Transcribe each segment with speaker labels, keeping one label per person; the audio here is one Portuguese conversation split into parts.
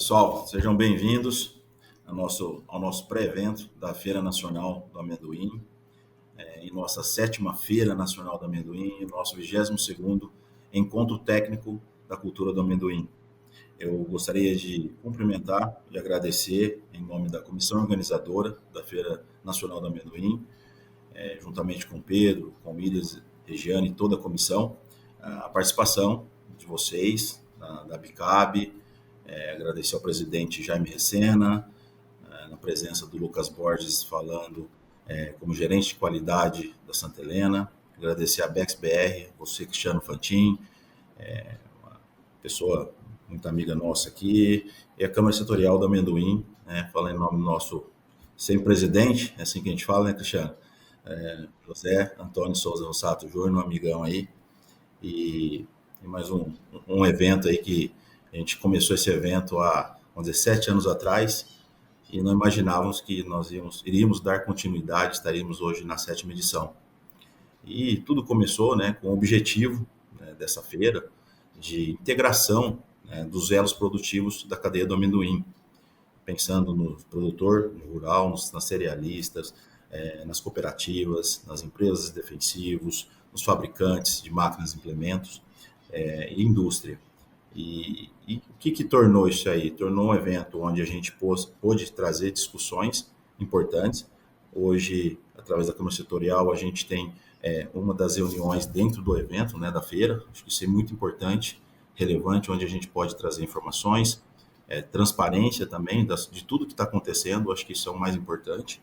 Speaker 1: Pessoal, sejam bem-vindos ao nosso pré-evento da Feira Nacional do Amendoim, em nossa 7ª Feira Nacional do Amendoim, e nosso 22º Encontro Técnico da Cultura do Amendoim. Eu gostaria de cumprimentar e agradecer, em nome da comissão organizadora da Feira Nacional do Amendoim, juntamente com Pedro, com Williams, Regiane e toda a comissão, a participação de vocês, da Bicab, agradecer ao presidente Jaime Recena, na presença do Lucas Borges falando como gerente de qualidade da Santa Helena, agradecer a BexBR, você Cristiano Fantin, uma pessoa muito amiga nossa aqui, e a Câmara Setorial do Amendoim, falando em nome do nosso sempre presidente, é assim que a gente fala, né, Cristiano? José Antônio Souza Rossato Júnior, um amigão aí, e mais um evento aí que a gente começou esse evento há, vamos dizer, 7 anos atrás, e não imaginávamos que nós iríamos dar continuidade, estaríamos hoje na 7ª edição. E tudo começou, com o objetivo, dessa feira de integração, dos elos produtivos da cadeia do amendoim, pensando no produtor, no rural, nas cerealistas, nas cooperativas, nas empresas defensivos, nos fabricantes de máquinas e implementos e indústria. E o que tornou isso aí? Tornou um evento onde a gente pôde trazer discussões importantes. Hoje, através da Câmara Setorial, a gente tem uma das reuniões dentro do evento, da feira. Acho que isso é muito importante, relevante, onde a gente pode trazer informações, transparência também de tudo que está acontecendo. Acho que isso é o mais importante.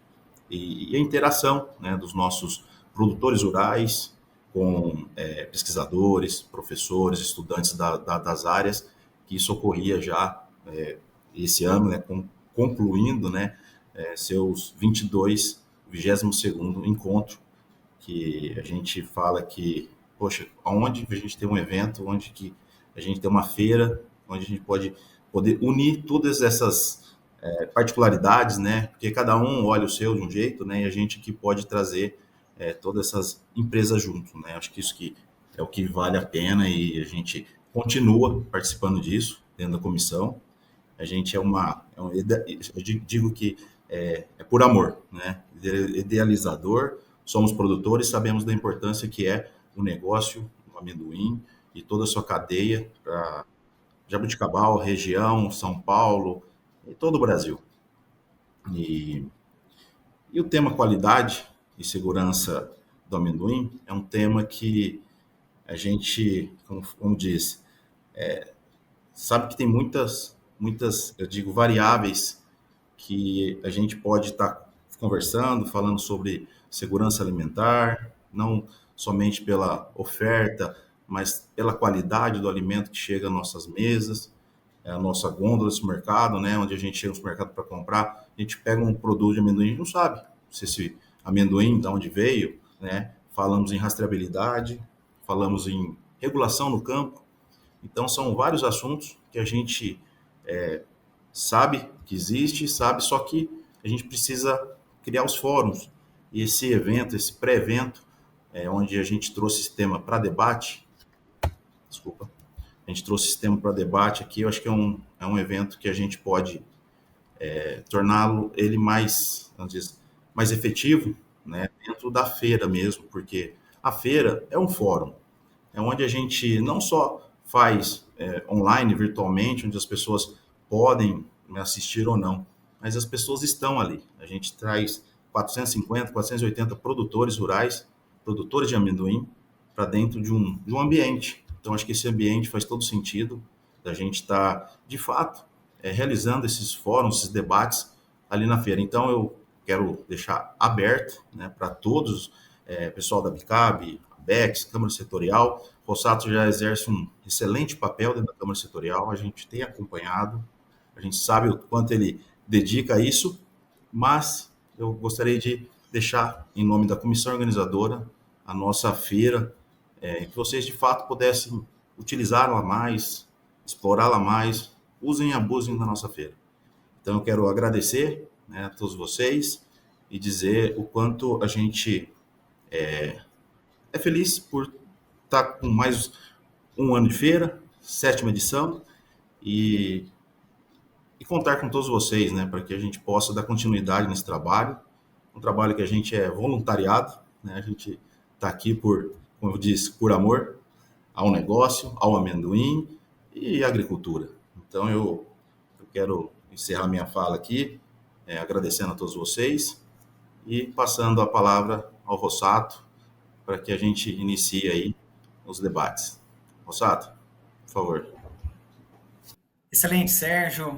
Speaker 1: E a interação dos nossos produtores rurais, com pesquisadores, professores, estudantes das áreas, que isso ocorria já esse ano, concluindo seus 22º encontro, que a gente fala que, poxa, onde a gente tem um evento, onde que a gente tem uma feira, onde a gente pode poder unir todas essas particularidades, porque cada um olha o seu de um jeito, e a gente que pode trazer todas essas empresas junto, Acho que isso que é o que vale a pena e a gente continua participando disso dentro da comissão. A gente eu digo que é por amor, Idealizador, somos produtores, sabemos da importância que é o negócio, o amendoim e toda a sua cadeia para Jaboticabal, região, São Paulo e todo o Brasil. E o tema qualidade e segurança do amendoim é um tema que a gente, como diz, sabe que tem muitas, eu digo, variáveis que a gente pode estar conversando, falando sobre segurança alimentar, não somente pela oferta, mas pela qualidade do alimento que chega às nossas mesas, a nossa gôndola do supermercado, onde a gente chega no supermercado para comprar, a gente pega um produto de amendoim, a gente não sabe se esse amendoim, de onde veio, Falamos em rastreabilidade, falamos em regulação no campo. Então, são vários assuntos que a gente sabe que existe, sabe, só que a gente precisa criar os fóruns. E esse evento, esse pré-evento, onde a gente trouxe esse tema para debate, a gente trouxe esse tema para debate aqui, eu acho que é um evento que a gente pode torná-lo ele mais, vamos dizer, mais efetivo, dentro da feira mesmo, porque a feira é um fórum, é onde a gente não só faz online, virtualmente, onde as pessoas podem assistir ou não, mas as pessoas estão ali. A gente traz 450, 480 produtores rurais, produtores de amendoim, para dentro de um ambiente. Então, acho que esse ambiente faz todo sentido da gente estar, de fato, realizando esses fóruns, esses debates ali na feira. Então, eu quero deixar aberto para todos, pessoal da Bicab, BEX, Câmara Setorial. Rossato já exerce um excelente papel dentro da Câmara Setorial, a gente tem acompanhado, a gente sabe o quanto ele dedica a isso, mas eu gostaria de deixar, em nome da comissão organizadora, a nossa feira, que vocês de fato pudessem utilizá-la mais, explorá-la mais, usem e abusem da nossa feira. Então eu quero agradecer a todos vocês e dizer o quanto a gente é feliz por estar com mais um ano de feira, 7ª edição, e contar com todos vocês, né, para que a gente possa dar continuidade nesse trabalho, um trabalho que a gente é voluntariado, né, a gente está aqui por, como eu disse, por amor ao negócio, ao amendoim e à agricultura. Então eu quero encerrar minha fala aqui, agradecendo a todos vocês e passando a palavra ao Rossato para que a gente inicie aí os debates. Rossato, por favor.
Speaker 2: Excelente, Sérgio.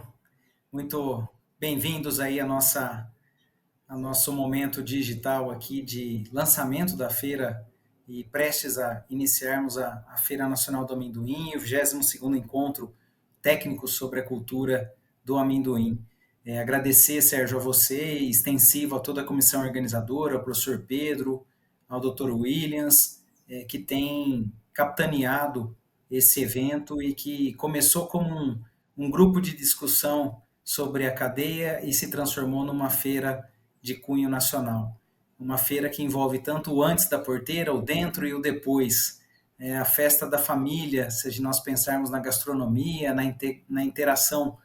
Speaker 2: Muito bem-vindos aí ao nosso momento digital aqui de lançamento da feira e prestes a iniciarmos a Feira Nacional do Amendoim, o 22º Encontro Técnico sobre a Cultura do Amendoim. Agradecer, Sérgio, a você, extensivo a toda a comissão organizadora, ao professor Pedro, ao Dr. Williams, que tem capitaneado esse evento e que começou como um grupo de discussão sobre a cadeia e se transformou numa feira de cunho nacional. Uma feira que envolve tanto o antes da porteira, o dentro e o depois. A festa da família, se nós pensarmos na gastronomia, na interação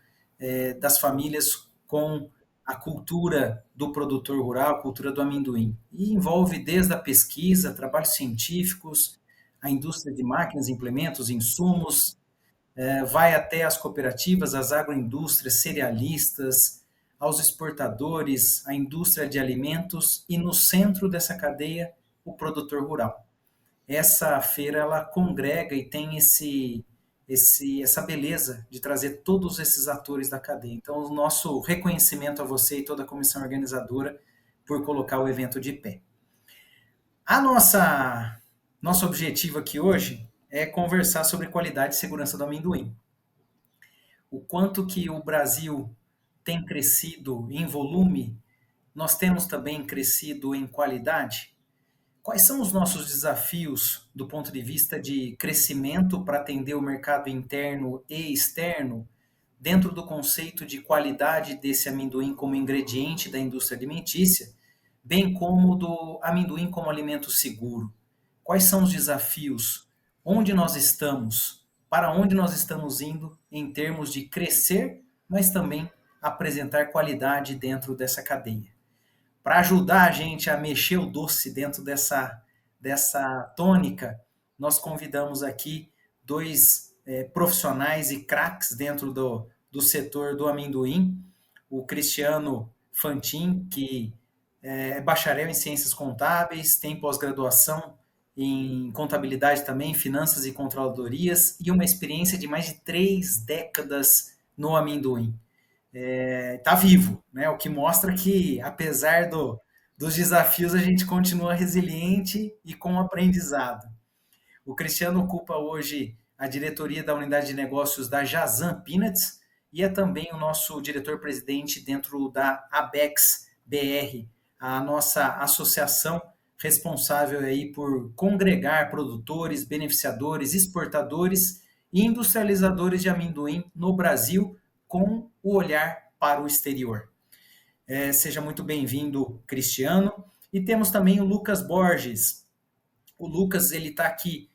Speaker 2: das famílias com a cultura do produtor rural, a cultura do amendoim. E envolve desde a pesquisa, trabalhos científicos, a indústria de máquinas, implementos, insumos, vai até as cooperativas, as agroindústrias, cerealistas, aos exportadores, a indústria de alimentos e no centro dessa cadeia, o produtor rural. Essa feira ela congrega e tem essa beleza de trazer todos esses atores da cadeia. Então, o nosso reconhecimento a você e toda a comissão organizadora por colocar o evento de pé. Nosso objetivo aqui hoje é conversar sobre qualidade e segurança do amendoim. O quanto que o Brasil tem crescido em volume, nós temos também crescido em qualidade. Quais são os nossos desafios do ponto de vista de crescimento para atender o mercado interno e externo, dentro do conceito de qualidade desse amendoim como ingrediente da indústria alimentícia, bem como do amendoim como alimento seguro? Quais são os desafios? Onde nós estamos? Para onde nós estamos indo em termos de crescer, mas também apresentar qualidade dentro dessa cadeia? Para ajudar a gente a mexer o doce dentro dessa tônica, nós convidamos aqui dois profissionais e craques dentro do setor do amendoim, o Cristiano Fantin, que é bacharel em ciências contábeis, tem pós-graduação em contabilidade também, finanças e controladorias, e uma experiência de mais de 3 décadas no amendoim. Tá vivo, né? O que mostra que, apesar dos desafios, a gente continua resiliente e com aprendizado. O Cristiano ocupa hoje a diretoria da unidade de negócios da Jazan Peanuts e é também o nosso diretor-presidente dentro da Abex BR, a nossa associação responsável aí por congregar produtores, beneficiadores, exportadores e industrializadores de amendoim no Brasil com o olhar para o exterior. Seja muito bem-vindo, Cristiano. E temos também o Lucas Borges. O Lucas ele está aqui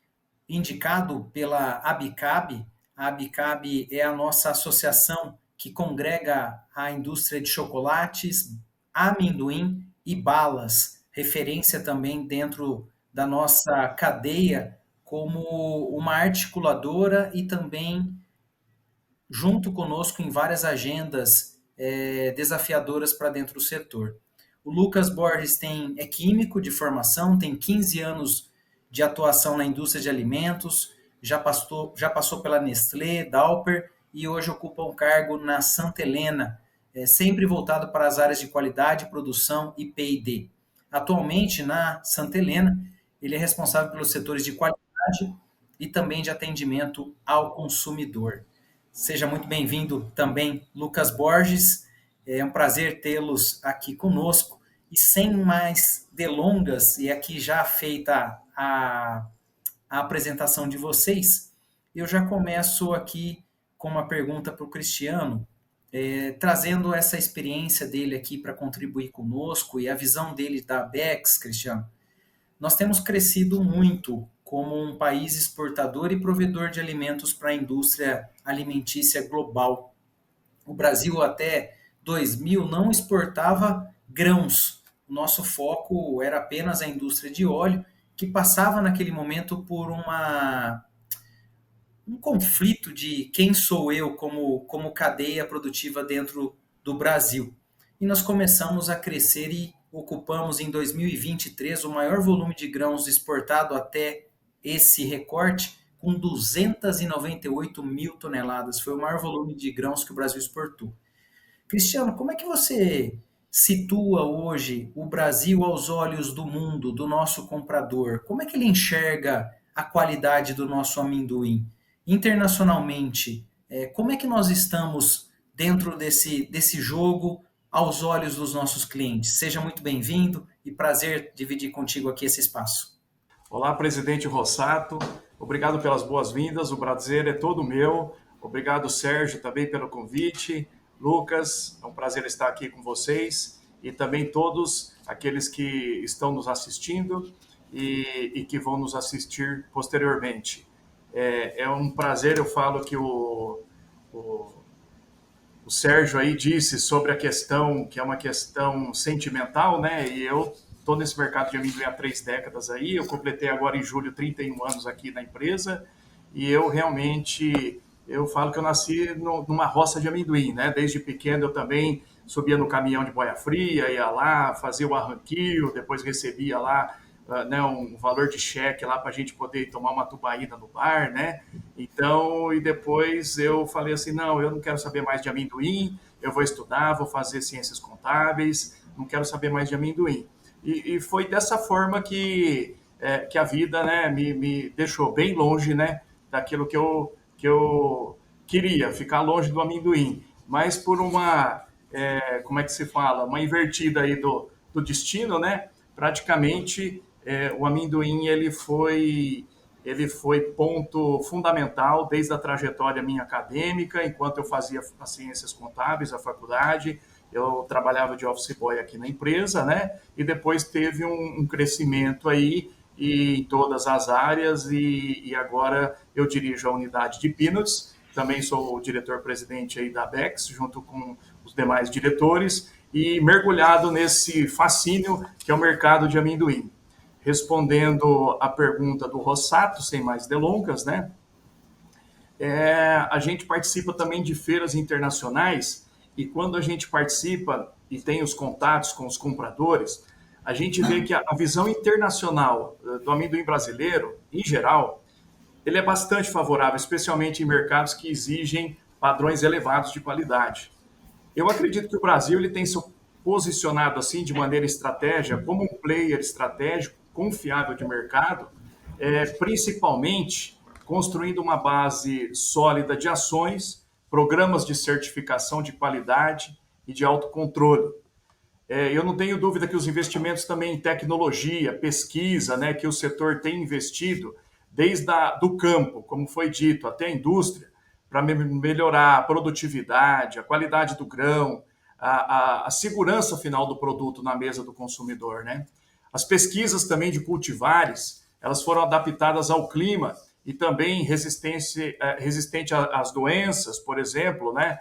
Speaker 2: indicado pela Abicab. A Abicab é a nossa associação que congrega a indústria de chocolates, amendoim e balas, referência também dentro da nossa cadeia como uma articuladora e também junto conosco em várias agendas desafiadoras para dentro do setor. O Lucas Borges é químico de formação, tem 15 anos de atuação na indústria de alimentos, já passou pela Nestlé, Dauper e hoje ocupa um cargo na Santa Helena, sempre voltado para as áreas de qualidade, produção e P&D. Atualmente, na Santa Helena, ele é responsável pelos setores de qualidade e também de atendimento ao consumidor. Seja muito bem-vindo também, Lucas Borges. É um prazer tê-los aqui conosco. E sem mais delongas, e aqui já feita a apresentação de vocês, eu já começo aqui com uma pergunta para o Cristiano, trazendo essa experiência dele aqui para contribuir conosco e a visão dele da Abex, Cristiano. Nós temos crescido muito como um país exportador e provedor de alimentos para a indústria alimentícia global. O Brasil até 2000 não exportava grãos. O nosso foco era apenas a indústria de óleo, que passava naquele momento por um conflito de quem sou eu como cadeia produtiva dentro do Brasil. E nós começamos a crescer e ocupamos em 2023 o maior volume de grãos exportado até esse recorte, com 298 mil toneladas. Foi o maior volume de grãos que o Brasil exportou. Cristiano, como é que você situa hoje o Brasil aos olhos do mundo, do nosso comprador? Como é que ele enxerga a qualidade do nosso amendoim? Internacionalmente, como é que nós estamos dentro desse jogo aos olhos dos nossos clientes? Seja muito bem-vindo e prazer dividir contigo aqui esse espaço.
Speaker 3: Olá, presidente Rossato. Obrigado pelas boas-vindas. O prazer é todo meu. Obrigado, Sérgio, também pelo convite. Lucas, é um prazer estar aqui com vocês e também todos aqueles que estão nos assistindo e que vão nos assistir posteriormente. É um prazer, eu falo que o Sérgio aí disse sobre a questão, que é uma questão sentimental, né? E eu estou nesse mercado de amendoim há 3 décadas aí, eu completei agora em julho 31 anos aqui na empresa, e eu realmente, eu falo que eu nasci numa roça de amendoim, né? Desde pequeno eu também subia no caminhão de boia fria, ia lá, fazia o arranquio, depois recebia lá né, um valor de cheque lá para a gente poder tomar uma tubaína no bar, né? Então, e depois eu falei assim, não, eu não quero saber mais de amendoim, eu vou estudar, vou fazer ciências contábeis, não quero saber mais de amendoim. E foi dessa forma que a vida, né, me deixou bem longe, né, daquilo que eu queria, ficar longe do amendoim. Mas por uma, como é que se fala, uma invertida aí do destino, né, praticamente o amendoim ele foi ponto fundamental desde a trajetória minha acadêmica, enquanto eu fazia as ciências contábeis, a faculdade, eu trabalhava de office boy aqui na empresa, né? E depois teve um crescimento aí em todas as áreas e agora eu dirijo a unidade de Peanuts, também sou o diretor-presidente aí da Bex, junto com os demais diretores, e mergulhado nesse fascínio que é o mercado de amendoim. Respondendo a pergunta do Rossato, sem mais delongas, né? A gente participa também de feiras internacionais e quando a gente participa e tem os contatos com os compradores, a gente vê que a visão internacional do amendoim brasileiro, em geral, ele é bastante favorável, especialmente em mercados que exigem padrões elevados de qualidade. Eu acredito que o Brasil ele tem se posicionado assim de maneira estratégica, como um player estratégico, confiável de mercado, principalmente construindo uma base sólida de ações, programas de certificação de qualidade e de autocontrole. Eu não tenho dúvida que os investimentos também em tecnologia, pesquisa, né, que o setor tem investido, desde do campo, como foi dito, até a indústria, para melhorar a produtividade, a qualidade do grão, a segurança final do produto na mesa do consumidor, né? As pesquisas também de cultivares, elas foram adaptadas ao clima e também resistente às doenças, por exemplo, né?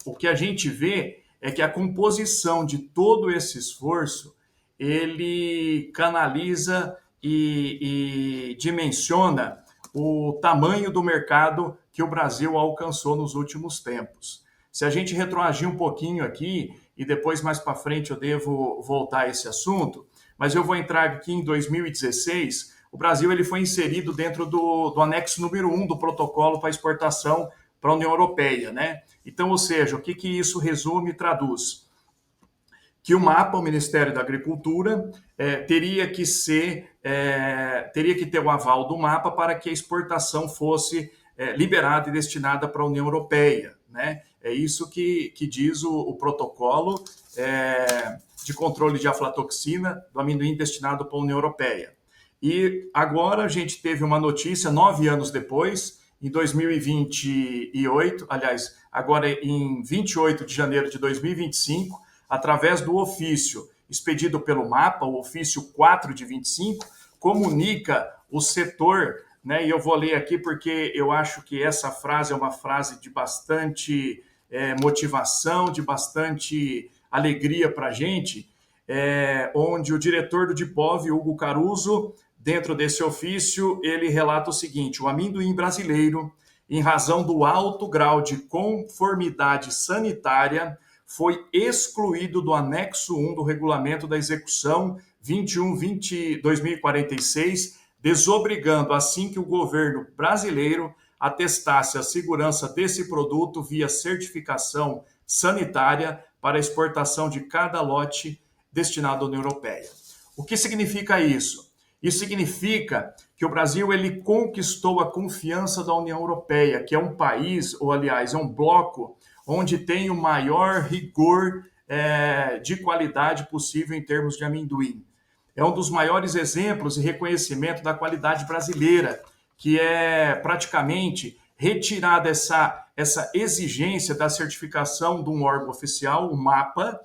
Speaker 3: O que a gente vê é que a composição de todo esse esforço, ele canaliza e dimensiona o tamanho do mercado que o Brasil alcançou nos últimos tempos. Se a gente retroagir um pouquinho aqui, e depois mais para frente eu devo voltar a esse assunto, mas eu vou entrar aqui em 2016, o Brasil ele foi inserido dentro do anexo número 1 do protocolo para exportação para a União Europeia, né? Então, ou seja, o que isso resume e traduz? Que o MAPA, o Ministério da Agricultura, teria que ter o aval do MAPA para que a exportação fosse liberada e destinada para a União Europeia, né? É isso que diz o protocolo de controle de aflatoxina do amendoim destinado para a União Europeia. E agora a gente teve uma notícia, 9 anos depois, em 2028, aliás, agora em 28 de janeiro de 2025, através do ofício expedido pelo MAPA, o ofício 4 de 25, comunica o setor né? E eu vou ler aqui porque eu acho que essa frase é uma frase de bastante motivação, de bastante alegria para a gente, onde o diretor do Dipov, Hugo Caruso, dentro desse ofício, ele relata o seguinte: o amendoim brasileiro, em razão do alto grau de conformidade sanitária, foi excluído do anexo 1 do Regulamento da Execução 21-2046, desobrigando assim que o governo brasileiro atestasse a segurança desse produto via certificação sanitária para exportação de cada lote destinado à União Europeia. O que significa isso? Isso significa que o Brasil ele conquistou a confiança da União Europeia, que é um país, ou aliás, é um bloco, onde tem o maior rigor de qualidade possível em termos de amendoim. É um dos maiores exemplos e reconhecimento da qualidade brasileira, que é praticamente retirada essa exigência da certificação de um órgão oficial, o MAPA,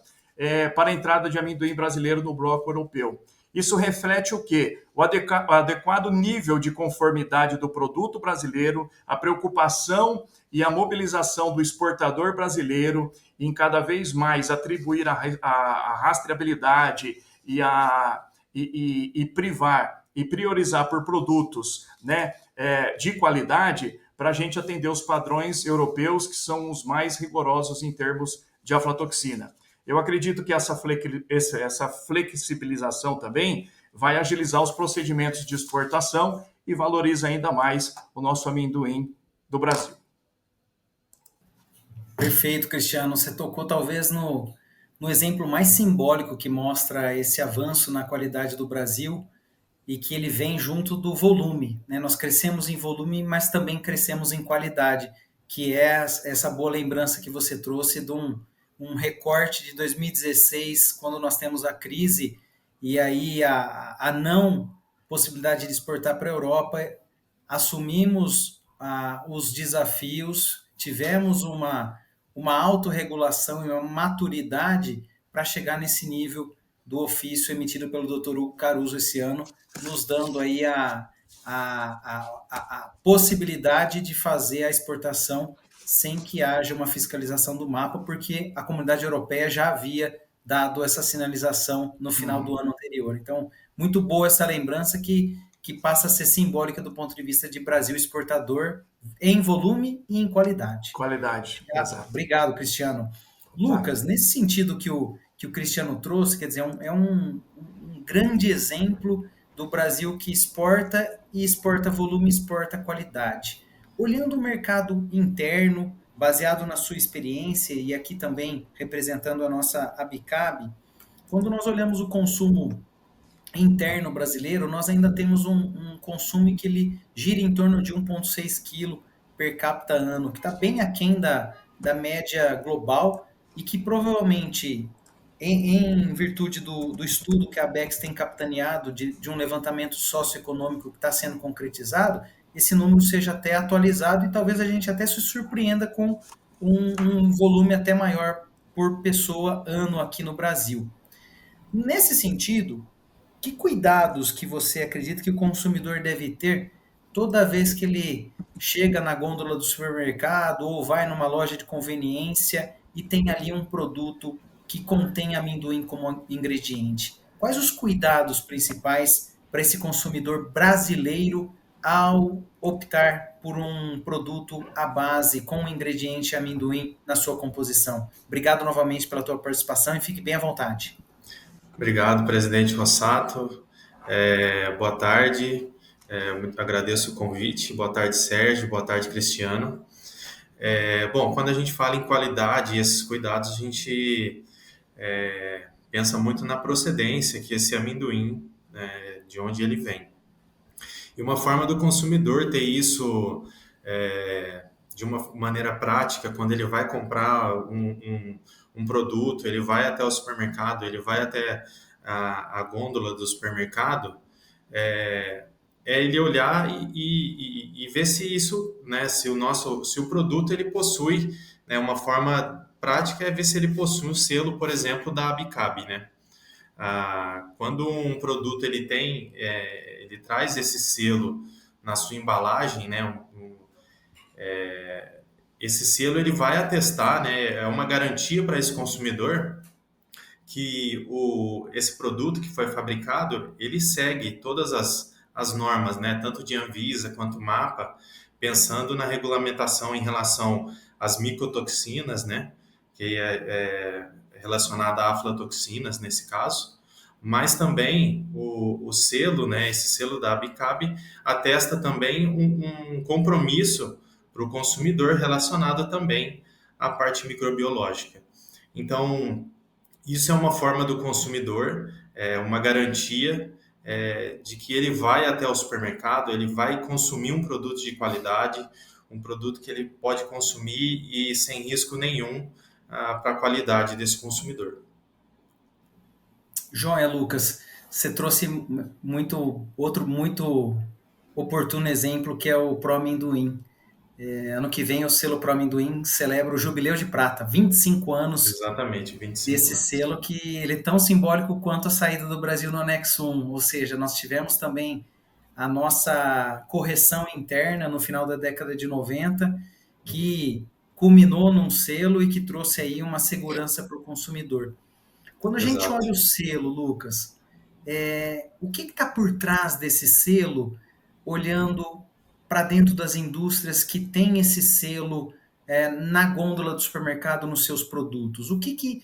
Speaker 3: para a entrada de amendoim brasileiro no bloco europeu. Isso reflete o quê? O adequado nível de conformidade do produto brasileiro, a preocupação e a mobilização do exportador brasileiro em cada vez mais atribuir a rastreabilidade e privar e priorizar por produtos, né, de qualidade, para a gente atender os padrões europeus, que são os mais rigorosos em termos de aflatoxina. Eu acredito que essa flexibilização também vai agilizar os procedimentos de exportação e valoriza ainda mais o nosso amendoim do Brasil.
Speaker 2: Perfeito, Cristiano. Você tocou talvez no exemplo mais simbólico que mostra esse avanço na qualidade do Brasil e que ele vem junto do volume, né? Nós crescemos em volume, mas também crescemos em qualidade, que é essa boa lembrança que você trouxe de um recorte de 2016, quando nós temos a crise e aí a não possibilidade de exportar para a Europa, assumimos os desafios, tivemos uma autorregulação e uma maturidade para chegar nesse nível do ofício emitido pelo Dr. Hugo Caruso esse ano, nos dando aí a possibilidade de fazer a exportação sem que haja uma fiscalização do MAPA, porque a comunidade europeia já havia dado essa sinalização no final do ano anterior. Então, muito boa essa lembrança que passa a ser simbólica do ponto de vista de Brasil exportador em volume e em qualidade.
Speaker 3: Qualidade,
Speaker 2: exato. Obrigado, Cristiano. Lucas, nesse sentido que o Cristiano trouxe, quer dizer, é um grande exemplo do Brasil que exporta e exporta volume, exporta qualidade. Olhando o mercado interno, baseado na sua experiência e aqui também representando a nossa Abicab, quando nós olhamos o consumo interno brasileiro, nós ainda temos um consumo que ele gira em torno de 1,6 kg per capita ano, que está bem aquém da média global e que provavelmente, em virtude do estudo que a Abecs tem capitaneado de um levantamento socioeconômico que está sendo concretizado, esse número seja até atualizado e talvez a gente até se surpreenda com um volume até maior por pessoa ano aqui no Brasil. Nesse sentido, que cuidados que você acredita que o consumidor deve ter toda vez que ele chega na gôndola do supermercado ou vai numa loja de conveniência e tem ali um produto que contém amendoim como ingrediente? Quais os cuidados principais para esse consumidor brasileiro ao optar por um produto à base com o ingrediente amendoim na sua composição? Obrigado novamente pela tua participação e fique bem à vontade.
Speaker 4: Obrigado, presidente Rossato. Boa tarde, muito agradeço o convite. Boa tarde, Sérgio. Boa tarde, Cristiano. Bom, quando a gente fala em qualidade e esses cuidados, a gente pensa muito na procedência que esse amendoim, de onde ele vem. E uma forma do consumidor ter isso de uma maneira prática, quando ele vai comprar um produto, ele vai até o supermercado, ele vai até a gôndola do supermercado, ele olhar e ver se isso, né, se o produto ele possui, né, uma forma prática é ver se ele possui um selo, por exemplo, da Abicab, né? Quando um produto ele traz esse selo na sua embalagem, né, esse selo ele vai atestar, né, é uma garantia para esse consumidor que esse produto que foi fabricado, ele segue todas as normas, né, tanto de Anvisa quanto MAPA, pensando na regulamentação em relação às micotoxinas, né, que é relacionada a aflatoxinas nesse caso, mas também o selo, né, esse selo da ABICAB atesta também um compromisso para o consumidor relacionado também à parte microbiológica. Então, isso é uma forma do consumidor, uma garantia de que ele vai até o supermercado, ele vai consumir um produto de qualidade, um produto que ele pode consumir e sem risco nenhum para a qualidade desse consumidor.
Speaker 2: Joia, Lucas, você trouxe outro muito oportuno exemplo, que é o Pro Amendoim. Ano que vem o selo Pro Amendoim celebra o Jubileu de Prata, 25 anos
Speaker 4: Exatamente, 25
Speaker 2: desse
Speaker 4: anos.
Speaker 2: selo, que ele é tão simbólico quanto a saída do Brasil no Anexo 1, ou seja, nós tivemos também a nossa correção interna no final da década de 90, que culminou num selo e que trouxe aí uma segurança para o consumidor. Quando a gente
Speaker 4: Exato.
Speaker 2: olha o selo, Lucas, o que está por trás desse selo, olhando para dentro das indústrias que têm esse selo na gôndola do supermercado nos seus produtos? O que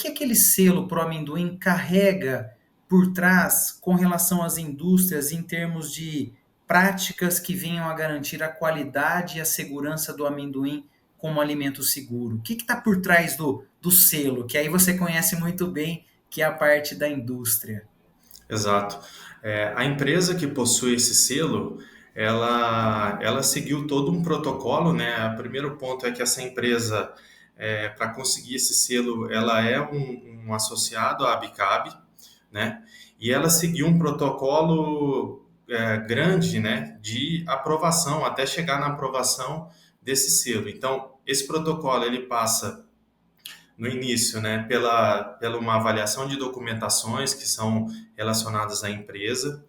Speaker 2: aquele selo Pro Amendoim carrega por trás com relação às indústrias em termos de práticas que venham a garantir a qualidade e a segurança do amendoim como alimento seguro? O que está por trás do selo, que aí você conhece muito bem, que é a parte da indústria?
Speaker 4: Exato. A empresa que possui esse selo, ela seguiu todo um protocolo, né? O primeiro ponto é que essa empresa, para conseguir esse selo, ela é um associado à ABICAB, né? E ela seguiu um protocolo grande, né? De aprovação, até chegar na aprovação desse selo. Então, esse protocolo, ele passa no início, né, pela uma avaliação de documentações que são relacionadas à empresa,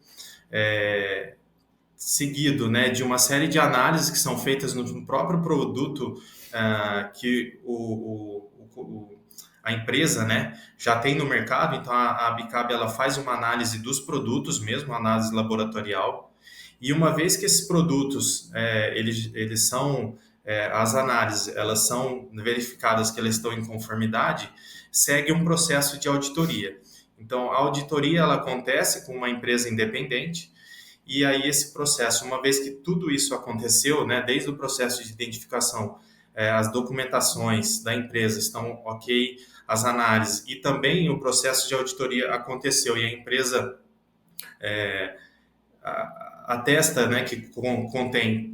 Speaker 4: seguido, né, de uma série de análises que são feitas no próprio produto que a empresa, né, já tem no mercado. Então, a ABICAB ela faz uma análise dos produtos mesmo, uma análise laboratorial, e uma vez que esses produtos eles são as análises elas são verificadas que elas estão em conformidade, segue um processo de auditoria. Então, a auditoria ela acontece com uma empresa independente, e aí esse processo, uma vez que tudo isso aconteceu, né, desde o processo de identificação, as documentações da empresa estão ok, as análises e também o processo de auditoria aconteceu e a empresa atesta, né, que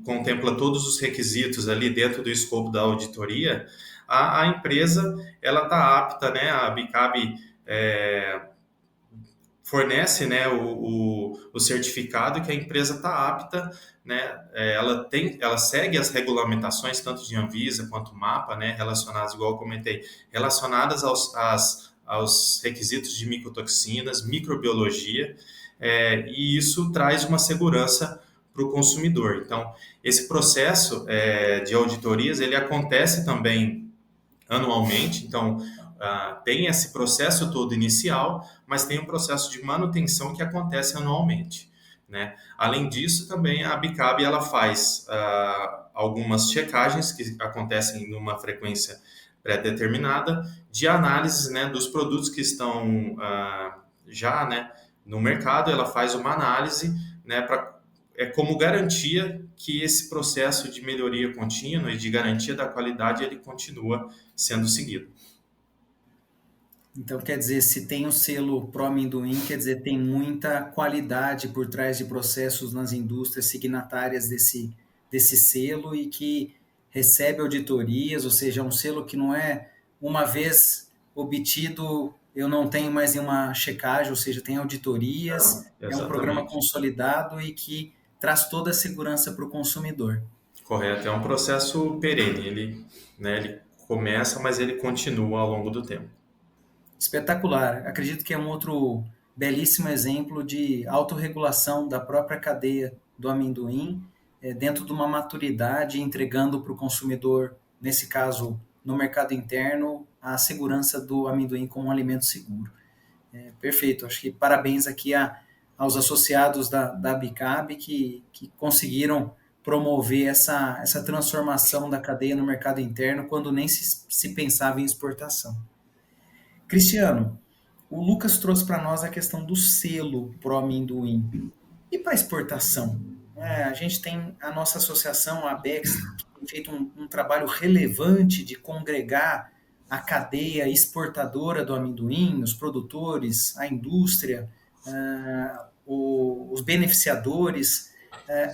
Speaker 4: contempla todos os requisitos ali dentro do escopo da auditoria, a empresa ela está apta, né, a ABICAB fornece, né, o certificado que a empresa está apta, né, ela segue as regulamentações tanto de Anvisa quanto MAPA, né, relacionadas, igual eu comentei, relacionadas aos requisitos de micotoxinas, microbiologia, e isso traz uma segurança para o consumidor. Então, esse processo de auditorias, ele acontece também anualmente, então tem esse processo todo inicial, mas tem um processo de manutenção que acontece anualmente, né? Além disso, também a ABICAB ela faz algumas checagens que acontecem numa frequência pré-determinada de análise, né, dos produtos que estão já, né, no mercado. Ela faz uma análise, né, como garantia que esse processo de melhoria contínua e de garantia da qualidade ele continua sendo seguido.
Speaker 2: Então, quer dizer, se tem o selo Pro Amendoim, quer dizer, tem muita qualidade por trás de processos nas indústrias signatárias desse selo e que recebe auditorias, ou seja, um selo que não é uma vez obtido, eu não tenho mais nenhuma checagem, ou seja, tem auditorias, é um programa consolidado e que traz toda a segurança para o consumidor.
Speaker 4: Correto, é um processo perene, ele começa, mas ele continua ao longo do tempo.
Speaker 2: Espetacular. Acredito que é um outro belíssimo exemplo de autorregulação da própria cadeia do amendoim dentro de uma maturidade, entregando para o consumidor, nesse caso, no mercado interno, a segurança do amendoim como um alimento seguro. Perfeito, acho que parabéns aqui aos associados da Abicab que conseguiram promover essa transformação da cadeia no mercado interno quando nem se pensava em exportação. Cristiano, o Lucas trouxe para nós a questão do selo pro amendoim. E para exportação? A gente tem a nossa associação, a ABEX, que tem feito um trabalho relevante de congregar a cadeia exportadora do amendoim, os produtores, a indústria, os beneficiadores.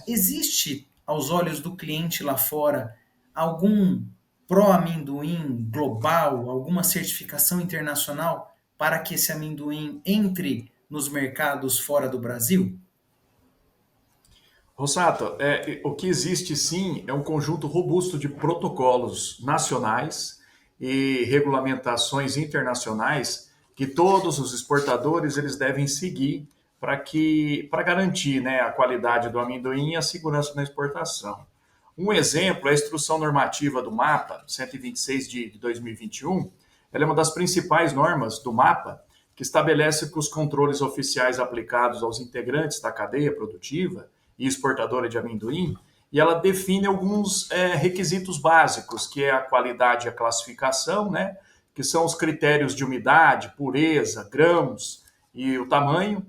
Speaker 2: Existe, aos olhos do cliente lá fora, algum pró-amendoim global, alguma certificação internacional para que esse amendoim entre nos mercados fora do Brasil?
Speaker 3: Rossato, o que existe sim é um conjunto robusto de protocolos nacionais e regulamentações internacionais que todos os exportadores eles devem seguir para garantir, né, a qualidade do amendoim e a segurança na exportação. Um exemplo é a Instrução Normativa do MAPA 126 de 2021. Ela é uma das principais normas do MAPA, que estabelece que os controles oficiais aplicados aos integrantes da cadeia produtiva e exportadora de amendoim, e ela define alguns requisitos básicos, que é a qualidade e a classificação, né, que são os critérios de umidade, pureza, grãos e o tamanho.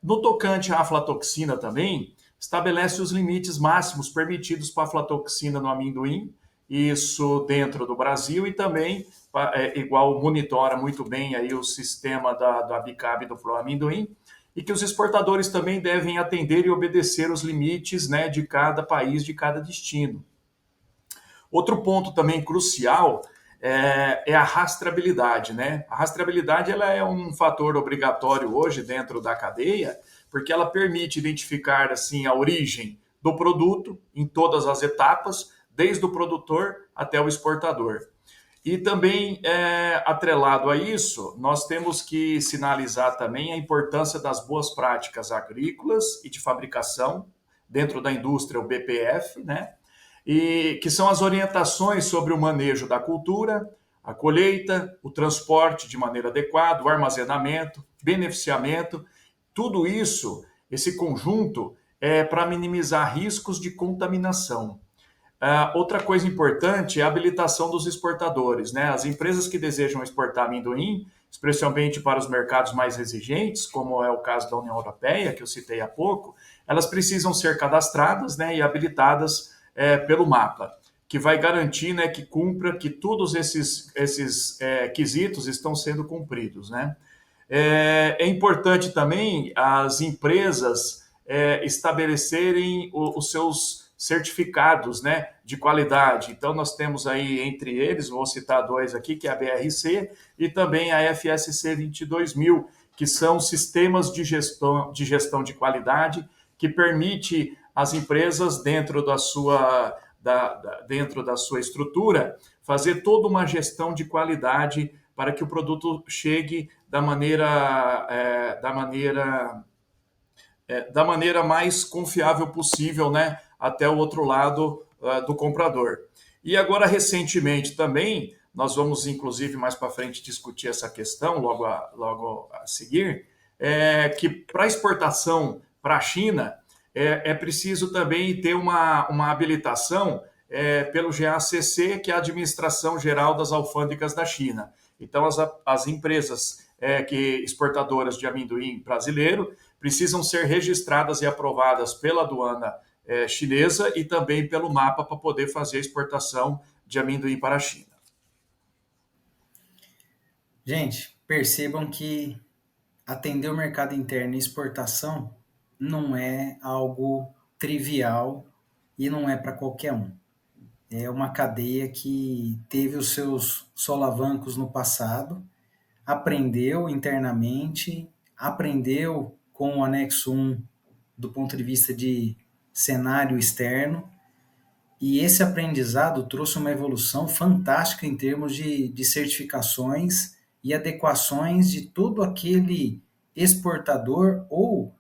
Speaker 3: No tocante à aflatoxina também, estabelece os limites máximos permitidos para a aflatoxina no amendoim, isso dentro do Brasil, e também igual monitora muito bem aí o sistema da Abicab do Pro-Amendoim, e que os exportadores também devem atender e obedecer os limites, né, de cada país, de cada destino. Outro ponto também crucial é a rastreabilidade, né? A rastreabilidade ela é um fator obrigatório hoje dentro da cadeia, porque ela permite identificar assim a origem do produto em todas as etapas, desde o produtor até o exportador. E também, atrelado a isso, nós temos que sinalizar também a importância das boas práticas agrícolas e de fabricação dentro da indústria, o BPF, né? E que são as orientações sobre o manejo da cultura, a colheita, o transporte de maneira adequada, o armazenamento, beneficiamento, tudo isso, esse conjunto, é para minimizar riscos de contaminação. Outra coisa importante é a habilitação dos exportadores, né? As empresas que desejam exportar amendoim, especialmente para os mercados mais exigentes, como é o caso da União Europeia, que eu citei há pouco, elas precisam ser cadastradas, né, e habilitadas pelo MAPA, que vai garantir, né, que cumpra, que todos esses quesitos estão sendo cumpridos, né? É importante também as empresas estabelecerem os seus certificados, né, de qualidade. Então, nós temos aí, entre eles, vou citar dois aqui, que é a BRC e também a FSC 22000, que são sistemas de gestão de qualidade que permite às empresas, dentro da sua estrutura, fazer toda uma gestão de qualidade para que o produto chegue da maneira mais confiável possível, né, até o outro lado do comprador. E agora, recentemente também, nós vamos, inclusive, mais para frente discutir essa questão, logo a seguir, que para exportação para a China, é preciso também ter uma habilitação pelo GACC, que é a Administração Geral das Alfândegas da China. Então, as empresas exportadoras de amendoim brasileiro precisam ser registradas e aprovadas pela aduana chinesa e também pelo MAPA para poder fazer a exportação de amendoim para a China.
Speaker 2: Gente, percebam que atender o mercado interno e exportação não é algo trivial e não é para qualquer um. É uma cadeia que teve os seus solavancos no passado, aprendeu internamente, aprendeu com o anexo 1 do ponto de vista de cenário externo, e esse aprendizado trouxe uma evolução fantástica em termos de certificações e adequações de todo aquele exportador ou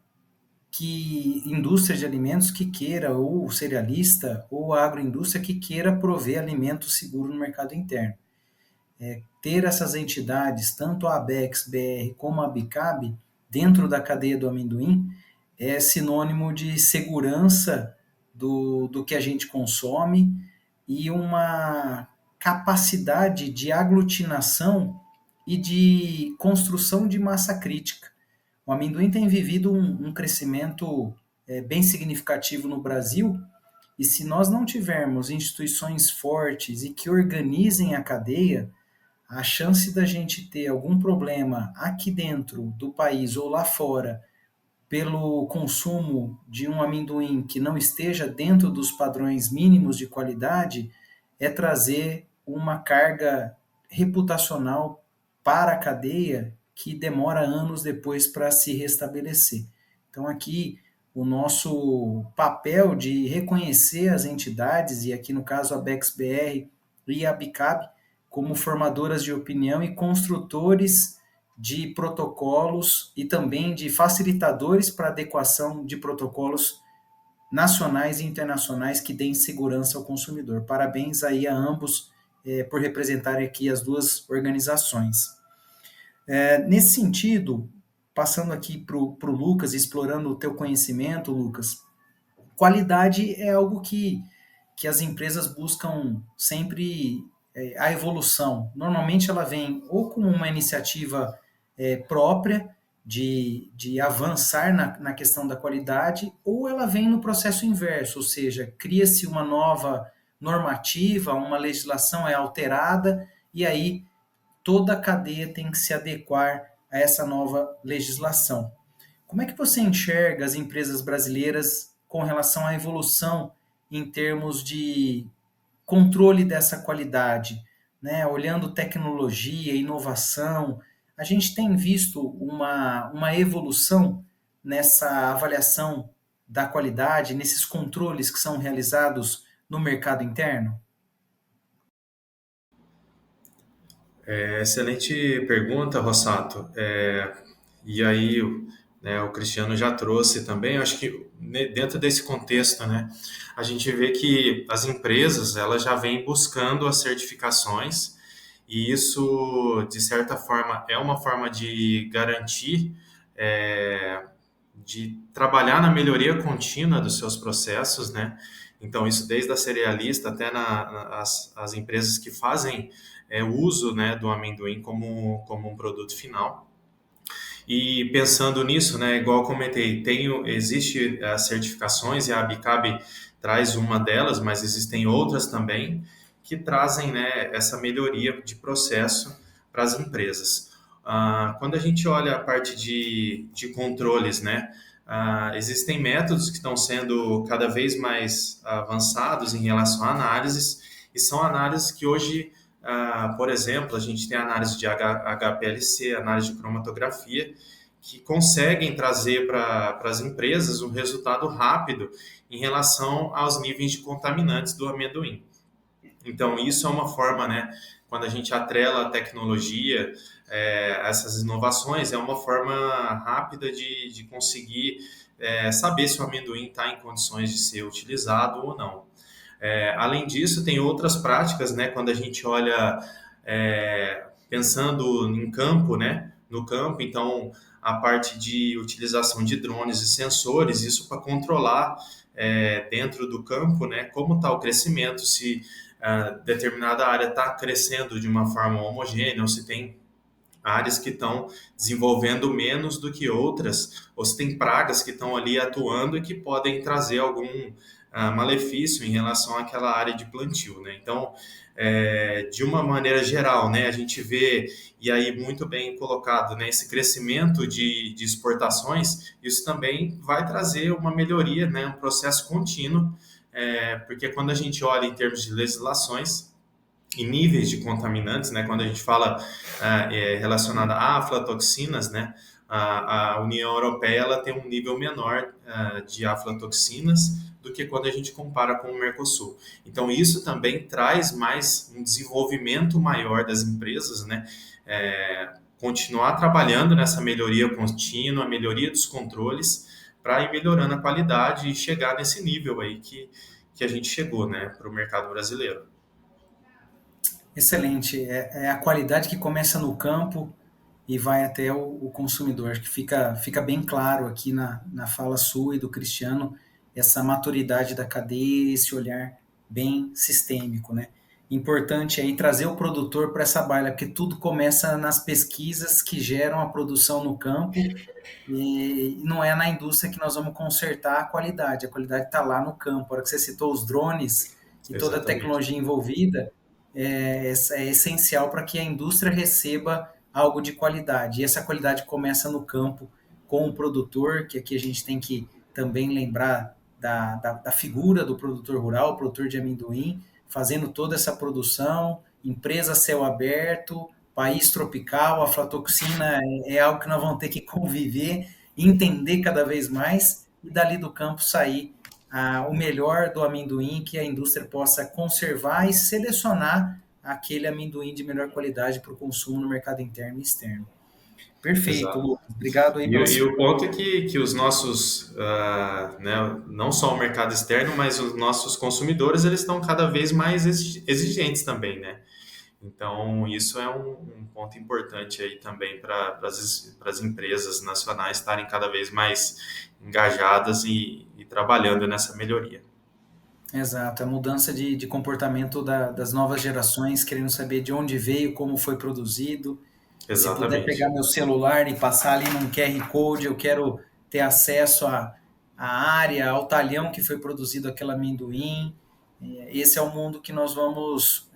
Speaker 2: que indústria de alimentos que queira, ou cerealista, ou agroindústria que queira prover alimento seguro no mercado interno. Ter essas entidades, tanto a Abex BR como a Abicab, dentro da cadeia do amendoim, é sinônimo de segurança do que a gente consome e uma capacidade de aglutinação e de construção de massa crítica. O amendoim tem vivido um crescimento bem significativo no Brasil, e se nós não tivermos instituições fortes e que organizem a cadeia, a chance da gente ter algum problema aqui dentro do país ou lá fora pelo consumo de um amendoim que não esteja dentro dos padrões mínimos de qualidade é trazer uma carga reputacional para a cadeia que demora anos depois para se restabelecer. Então aqui o nosso papel de reconhecer as entidades, e aqui no caso a BexBR e a Abicab, como formadoras de opinião e construtores de protocolos e também de facilitadores para adequação de protocolos nacionais e internacionais que deem segurança ao consumidor. Parabéns aí a ambos por representarem aqui as duas organizações. Nesse sentido, passando aqui para o Lucas, explorando o teu conhecimento, Lucas, qualidade é algo que as empresas buscam sempre a evolução. Normalmente ela vem ou com uma iniciativa própria de avançar na questão da qualidade, ou ela vem no processo inverso, ou seja, cria-se uma nova normativa, uma legislação é alterada, e aí toda a cadeia tem que se adequar a essa nova legislação. Como é que você enxerga as empresas brasileiras com relação à evolução em termos de controle dessa qualidade, né? Olhando tecnologia, inovação, a gente tem visto uma evolução nessa avaliação da qualidade, nesses controles que são realizados no mercado interno?
Speaker 4: Excelente pergunta, Rossato. E aí, né, o Cristiano já trouxe também, eu acho que dentro desse contexto, né, a gente vê que as empresas elas já vêm buscando as certificações, e isso, de certa forma, é uma forma de garantir, de trabalhar na melhoria contínua dos seus processos, né? Então, isso desde a cerealista até as empresas que fazem uso, né, do amendoim como um produto final. E pensando nisso, né, igual eu comentei, existe as certificações, e a Abicab traz uma delas, mas existem outras também que trazem, né, essa melhoria de processo para as empresas. Quando a gente olha a parte de controles, né, existem métodos que estão sendo cada vez mais avançados em relação a análises, e são análises que hoje, por exemplo, a gente tem a análise de HPLC, análise de cromatografia, que conseguem trazer para as empresas um resultado rápido em relação aos níveis de contaminantes do amendoim. Então, isso é uma forma, né, quando a gente atrela a tecnologia, essas inovações, é uma forma rápida de conseguir saber se o amendoim está em condições de ser utilizado ou não. Além disso, tem outras práticas, né, quando a gente olha pensando em campo, né, no campo, então a parte de utilização de drones e sensores, isso para controlar dentro do campo, né, como está o crescimento, se determinada área está crescendo de uma forma homogênea, ou se tem áreas que estão desenvolvendo menos do que outras, ou se tem pragas que estão ali atuando e que podem trazer algum malefício em relação àquela área de plantio, né? Então, de uma maneira geral, né, a gente vê, e aí muito bem colocado, né, esse crescimento de exportações, isso também vai trazer uma melhoria, né, um processo contínuo, porque quando a gente olha em termos de legislações e níveis de contaminantes, né, quando a gente fala relacionada a aflatoxinas, né, a União Europeia ela tem um nível menor de aflatoxinas do que quando a gente compara com o Mercosul. Então, isso também traz mais um desenvolvimento maior das empresas, né? Continuar trabalhando nessa melhoria contínua, melhoria dos controles, para ir melhorando a qualidade e chegar nesse nível aí que a gente chegou, né, para o mercado brasileiro.
Speaker 2: Excelente. É a qualidade que começa no campo e vai até o consumidor. Acho que fica bem claro aqui na fala sua e do Cristiano essa maturidade da cadeia, esse olhar bem sistêmico, né? Importante aí trazer o produtor para essa baila, porque tudo começa nas pesquisas que geram a produção no campo e não é na indústria que nós vamos consertar a qualidade está lá no campo. A hora que você citou os drones e toda a
Speaker 4: Exatamente.
Speaker 2: tecnologia envolvida, é essencial para que a indústria receba algo de qualidade. E essa qualidade começa no campo com o produtor, que aqui a gente tem que também lembrar da figura do produtor rural, o produtor de amendoim, fazendo toda essa produção, empresa a céu aberto, país tropical, a aflatoxina é algo que nós vamos ter que conviver, entender cada vez mais e dali do campo sair o melhor do amendoim, que a indústria possa conservar e selecionar aquele amendoim de melhor qualidade para o consumo no mercado interno e externo. Perfeito,
Speaker 4: Exato.
Speaker 2: Lucas. Obrigado aí pela
Speaker 4: E
Speaker 2: sua...
Speaker 4: o ponto é que os nossos, né, não só o mercado externo, mas os nossos consumidores, eles estão cada vez mais exigentes também, né? Então, isso é um ponto importante aí também para as empresas nacionais estarem cada vez mais engajadas e trabalhando nessa melhoria.
Speaker 2: Exato, a mudança de comportamento das novas gerações, querendo saber de onde veio, como foi produzido. Se puder pegar
Speaker 4: Exatamente.
Speaker 2: meu celular e passar ali num QR Code, eu quero ter acesso à área, ao talhão que foi produzido aquele amendoim. Esse é o mundo que nós vamos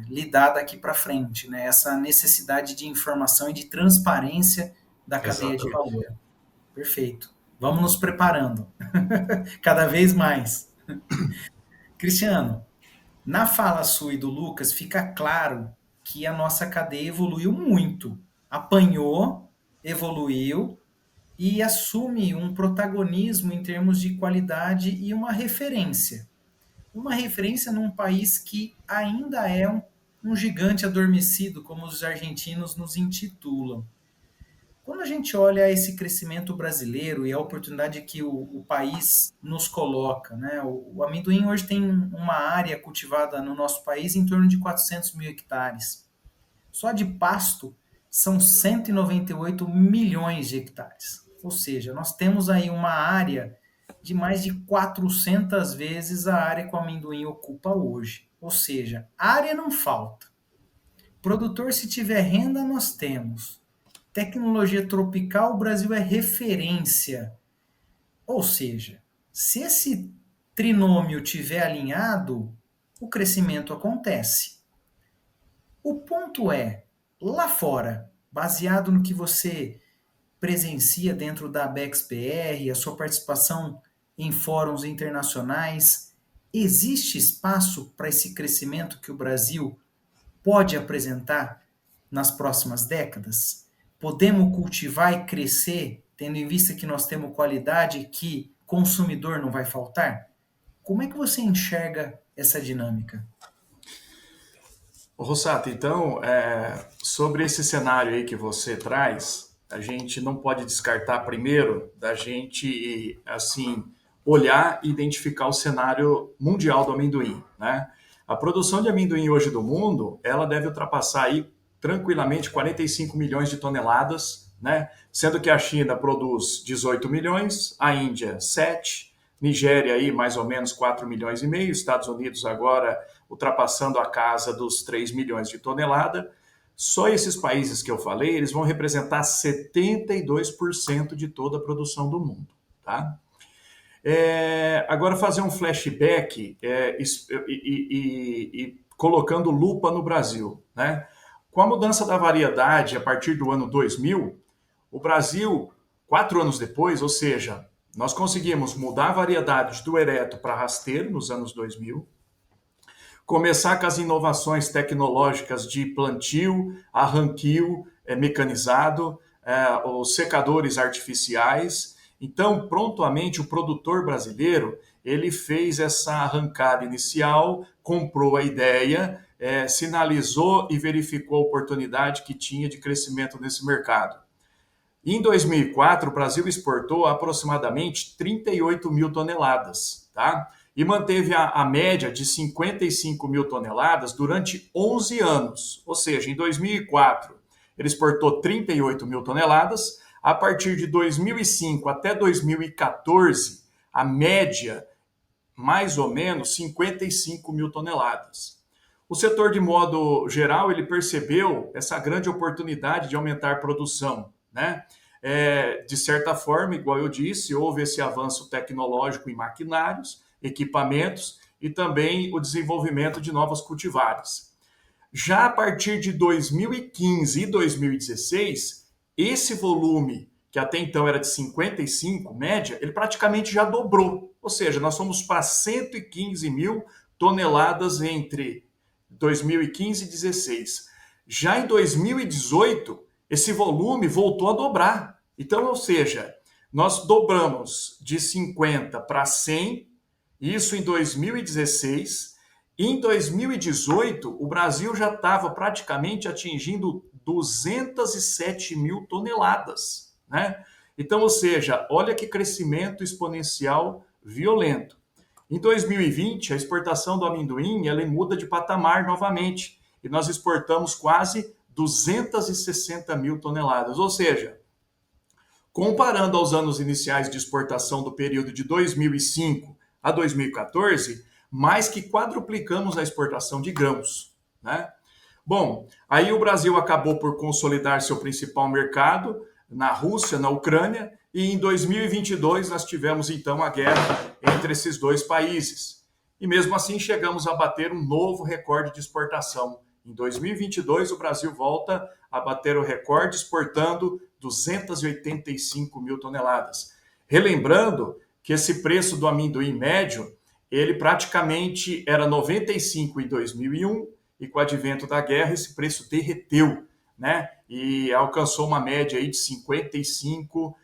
Speaker 2: lidar daqui para frente, né? Essa necessidade de informação e de transparência da cadeia de
Speaker 4: Exatamente.
Speaker 2: valor. Perfeito. Vamos nos preparando, cada vez mais. Cristiano, na fala sua e do Lucas, fica claro que a nossa cadeia evoluiu muito. Apanhou, evoluiu e assume um protagonismo em termos de qualidade e uma referência. Uma referência num país que ainda é um gigante adormecido, como os argentinos nos intitulam. Quando a gente olha esse crescimento brasileiro e a oportunidade que o país nos coloca, né? O amendoim hoje tem uma área cultivada no nosso país em torno de 400 mil hectares. Só de pasto são 198 milhões de hectares. Ou seja, nós temos aí uma área de mais de 400 vezes a área que o amendoim ocupa hoje. Ou seja, área não falta. Produtor, se tiver renda, nós temos. Tecnologia tropical, o Brasil é referência. Ou seja, se esse trinômio tiver alinhado, o crescimento acontece. O ponto é, lá fora, baseado no que você presencia dentro da ABEX-PR, a sua participação em fóruns internacionais, existe espaço para esse crescimento que o Brasil pode apresentar nas próximas décadas? Podemos cultivar e crescer, tendo em vista que nós temos qualidade que consumidor não vai faltar? Como é que você enxerga essa dinâmica?
Speaker 3: Rossato, então, sobre esse cenário aí que você traz, a gente não pode descartar primeiro da gente, assim, olhar e identificar o cenário mundial do amendoim, né? A produção de amendoim hoje do mundo, ela deve ultrapassar aí tranquilamente 45 milhões de toneladas, né? Sendo que a China produz 18 milhões, a Índia 7, Nigéria aí mais ou menos 4 milhões e meio, Estados Unidos agora ultrapassando a casa dos 3 milhões de tonelada. Só esses países que eu falei, eles vão representar 72% de toda a produção do mundo, tá? Agora fazer um flashback e colocando lupa no Brasil, né? Com a mudança da variedade a partir do ano 2000, o Brasil, 4 anos depois, ou seja, nós conseguimos mudar a variedade do ereto para rasteiro nos anos 2000, começar com as inovações tecnológicas de plantio, arranquio mecanizado, os secadores artificiais. Então, prontamente, o produtor brasileiro ele fez essa arrancada inicial, comprou a ideia, sinalizou e verificou a oportunidade que tinha de crescimento nesse mercado. Em 2004, o Brasil exportou aproximadamente 38 mil toneladas, tá? E manteve a média de 55 mil toneladas durante 11 anos. Ou seja, em 2004, ele exportou 38 mil toneladas. A partir de 2005 até 2014, a média, mais ou menos, 55 mil toneladas. O setor, de modo geral, ele percebeu essa grande oportunidade de aumentar a produção, né? De certa forma, igual eu disse, houve esse avanço tecnológico em maquinários, equipamentos e também o desenvolvimento de novas cultivares. Já a partir de 2015 e 2016, esse volume, que até então era de 55, média, ele praticamente já dobrou. Ou seja, nós fomos para 115 mil toneladas entre 2015 e 2016. Já em 2018, esse volume voltou a dobrar. Então, ou seja, nós dobramos de 50 para 100, isso em 2016. Em 2018, o Brasil já estava praticamente atingindo 207 mil toneladas, né? Então, ou seja, olha que crescimento exponencial violento. Em 2020, a exportação do amendoim ela muda de patamar novamente e nós exportamos quase 260 mil toneladas. Ou seja, comparando aos anos iniciais de exportação do período de 2005 a 2014, mais que quadruplicamos a exportação de grãos, né? Bom, aí o Brasil acabou por consolidar seu principal mercado na Rússia, na Ucrânia, e em 2022 nós tivemos então a guerra entre esses dois países. E mesmo assim chegamos a bater um novo recorde de exportação. Em 2022 o Brasil volta a bater o recorde exportando 285 mil toneladas. Relembrando que esse preço do amendoim médio, ele praticamente era 95 em 2001 e com o advento da guerra esse preço derreteu, né? E alcançou uma média aí de 55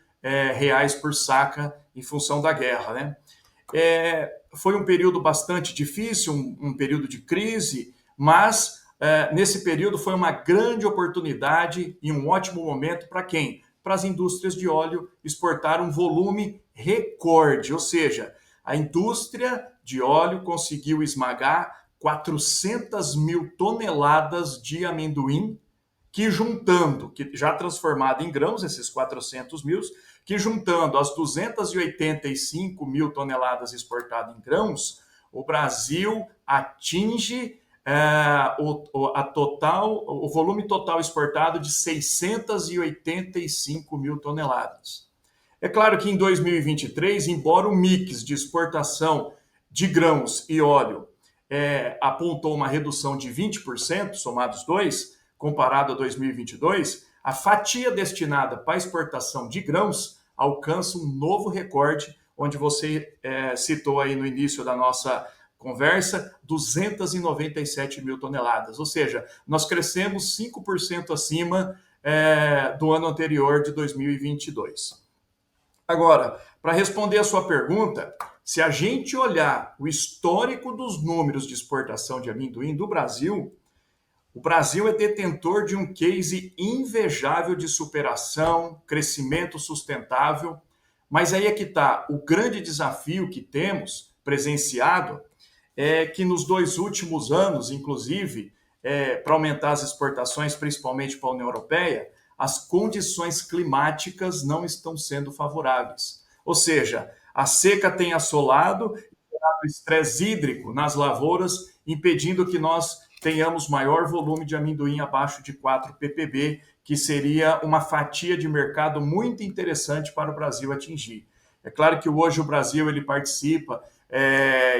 Speaker 3: reais por saca em função da guerra, né? Foi um período bastante difícil, um período de crise, mas nesse período foi uma grande oportunidade e um ótimo momento para quem? Para as indústrias de óleo exportar um volume recorde, ou seja, a indústria de óleo conseguiu esmagar 400 mil toneladas de amendoim, que juntando, que já transformado em grãos, esses 400 mil, que juntando as 285 mil toneladas exportadas em grãos, o Brasil atinge o volume total exportado de 685 mil toneladas. É claro que em 2023, embora o mix de exportação de grãos e óleo apontou uma redução de 20%, somados dois, comparado a 2022, a fatia destinada para a exportação de grãos alcança um novo recorde, onde você citou aí no início da nossa conversa, 297 mil toneladas. Ou seja, nós crescemos 5% acima do ano anterior de 2022. Agora, para responder a sua pergunta, se a gente olhar o histórico dos números de exportação de amendoim do Brasil, o Brasil é detentor de um case invejável de superação, crescimento sustentável, mas aí é que está o grande desafio que temos presenciado, é que nos 2 últimos anos, inclusive, para aumentar as exportações, principalmente para a União Europeia, as condições climáticas não estão sendo favoráveis. Ou seja, a seca tem assolado, gerado estresse hídrico nas lavouras, impedindo que nós tenhamos maior volume de amendoim abaixo de 4 ppb, que seria uma fatia de mercado muito interessante para o Brasil atingir. É claro que hoje o Brasil ele participa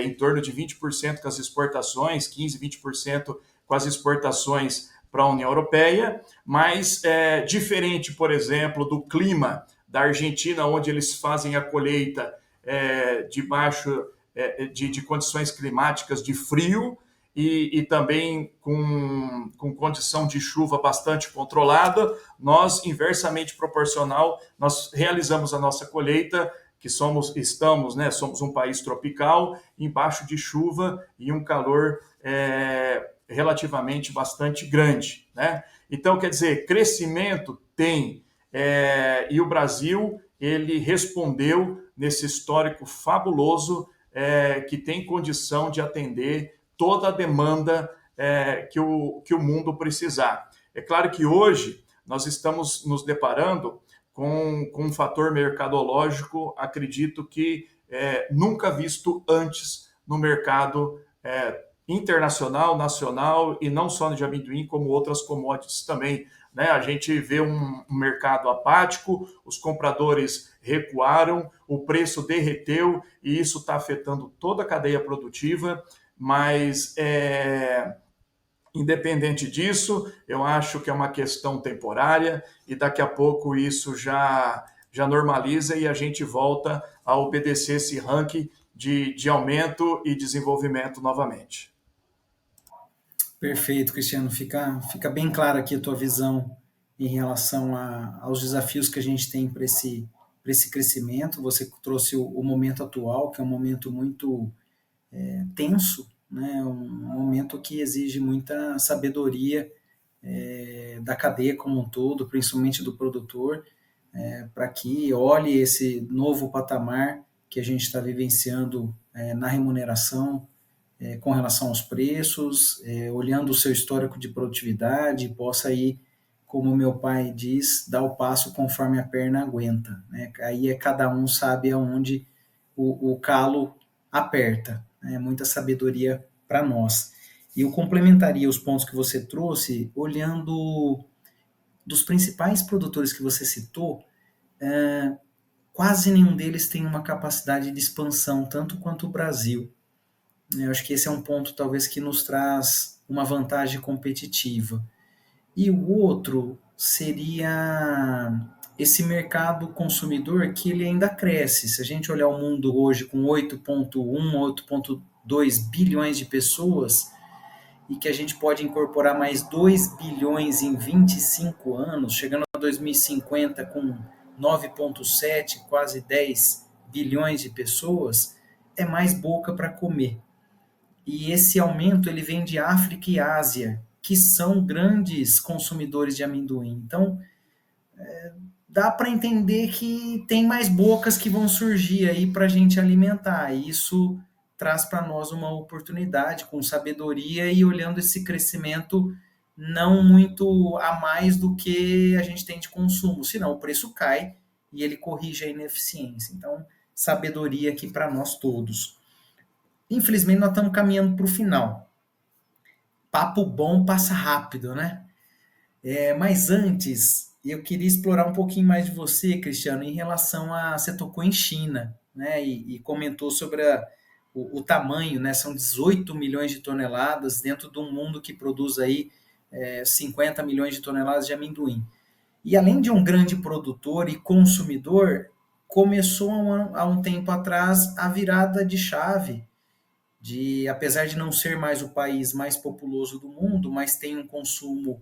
Speaker 3: em torno de 20% com as exportações, 15%, 20% com as exportações para a União Europeia, mas diferente, por exemplo, do clima da Argentina, onde eles fazem a colheita debaixo de condições climáticas de frio e também com condição de chuva bastante controlada, nós, inversamente proporcional, nós realizamos a nossa colheita, que somos um país tropical, embaixo de chuva e um calor relativamente bastante grande, né? Então, quer dizer, crescimento tem, e o Brasil ele respondeu nesse histórico fabuloso que tem condição de atender toda a demanda que o mundo precisar. É claro que hoje nós estamos nos deparando com um fator mercadológico, acredito que nunca visto antes no mercado internacional, nacional, e não só de amendoim, como outras commodities também. Né? A gente vê um mercado apático, os compradores recuaram, o preço derreteu, e isso está afetando toda a cadeia produtiva, mas independente disso, eu acho que é uma questão temporária e daqui a pouco isso já normaliza e a gente volta a obedecer esse ranking de aumento e desenvolvimento novamente.
Speaker 2: Perfeito, Cristiano. Fica bem clara aqui a tua visão em relação aos desafios que a gente tem para esse crescimento. Você trouxe o momento atual, que é um momento muito tenso, né? Um momento que exige muita sabedoria da cadeia como um todo, principalmente do produtor, para que olhe esse novo patamar que a gente está vivenciando na remuneração, com relação aos preços, olhando o seu histórico de produtividade, possa aí, como meu pai diz, dar o passo conforme a perna aguenta. Né? Aí cada um sabe aonde o calo aperta. Né? Muita sabedoria para nós. E eu complementaria os pontos que você trouxe, olhando dos principais produtores que você citou, quase nenhum deles tem uma capacidade de expansão, tanto quanto o Brasil. Eu acho que esse é um ponto, talvez, que nos traz uma vantagem competitiva. E o outro seria esse mercado consumidor que ele ainda cresce. Se a gente olhar o mundo hoje com 8,1, 8,2 bilhões de pessoas, e que a gente pode incorporar mais 2 bilhões em 25 anos, chegando a 2050 com 9,7, quase 10 bilhões de pessoas, é mais boca para comer. E esse aumento ele vem de África e Ásia, que são grandes consumidores de amendoim. Então, dá para entender que tem mais bocas que vão surgir aí para a gente alimentar. E isso traz para nós uma oportunidade, com sabedoria e olhando esse crescimento não muito a mais do que a gente tem de consumo, senão o preço cai e ele corrige a ineficiência. Então, sabedoria aqui para nós todos. Infelizmente, nós estamos caminhando para o final. Papo bom passa rápido, né? Mas antes, eu queria explorar um pouquinho mais de você, Cristiano, em relação a... Você tocou em China, né? E comentou sobre o tamanho, né? São 18 milhões de toneladas dentro de um mundo que produz aí 50 milhões de toneladas de amendoim. E além de um grande produtor e consumidor, começou há um tempo atrás a virada de chave, apesar de não ser mais o país mais populoso do mundo, mas tem um consumo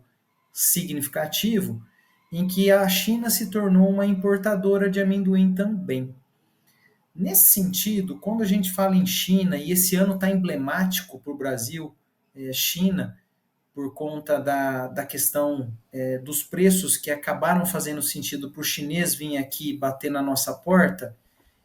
Speaker 2: significativo, em que a China se tornou uma importadora de amendoim também. Nesse sentido, quando a gente fala em China, e esse ano está emblemático para o Brasil, China, por conta da questão dos preços que acabaram fazendo sentido para o chinês vir aqui bater na nossa porta,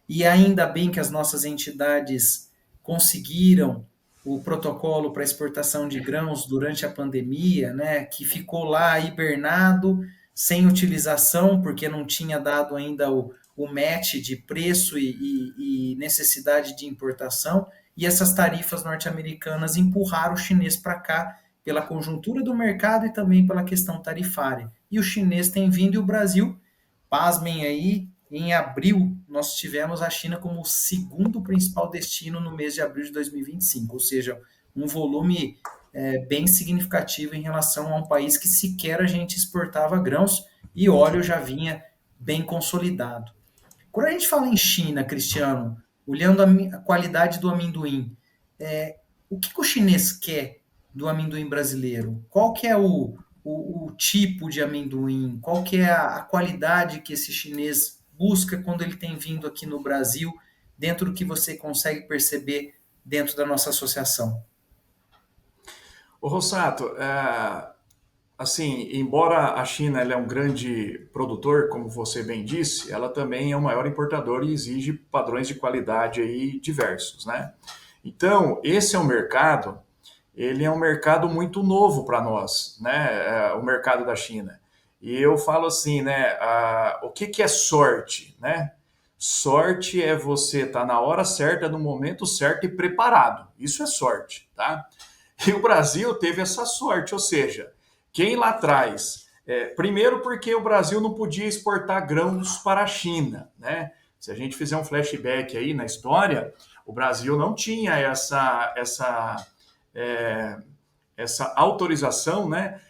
Speaker 2: e ainda bem que as nossas entidades conseguiram o protocolo para exportação de grãos durante a pandemia, né, que ficou lá hibernado, sem utilização, porque não tinha dado ainda o match de preço e necessidade de importação, e essas tarifas norte-americanas empurraram o chinês para cá, pela conjuntura do mercado e também pela questão tarifária. E o chinês tem vindo e o Brasil, pasmem aí, em abril, nós tivemos a China como o segundo principal destino no mês de abril de 2025, ou seja, um volume bem significativo em relação a um país que sequer a gente exportava grãos e óleo já vinha bem consolidado. Quando a gente fala em China, Cristiano, olhando a qualidade do amendoim, o que o chinês quer do amendoim brasileiro? Qual que é o tipo de amendoim? Qual que é a qualidade que esse chinês busca quando ele tem vindo aqui no Brasil, dentro do que você consegue perceber dentro da nossa associação?
Speaker 3: Ô Rossato, assim, embora a China ela é um grande produtor, como você bem disse, ela também é o maior importador e exige padrões de qualidade aí diversos, né? Então, esse é um mercado, ele é um mercado muito novo para nós, né? O mercado da China. E eu falo assim, né? O que que é sorte, né? Sorte é você estar na hora certa, no momento certo e preparado. Isso é sorte, tá? E o Brasil teve essa sorte, ou seja, quem lá atrás, primeiro porque o Brasil não podia exportar grãos para a China, né? Se a gente fizer um flashback aí na história, o Brasil não tinha é, essa autorização, né,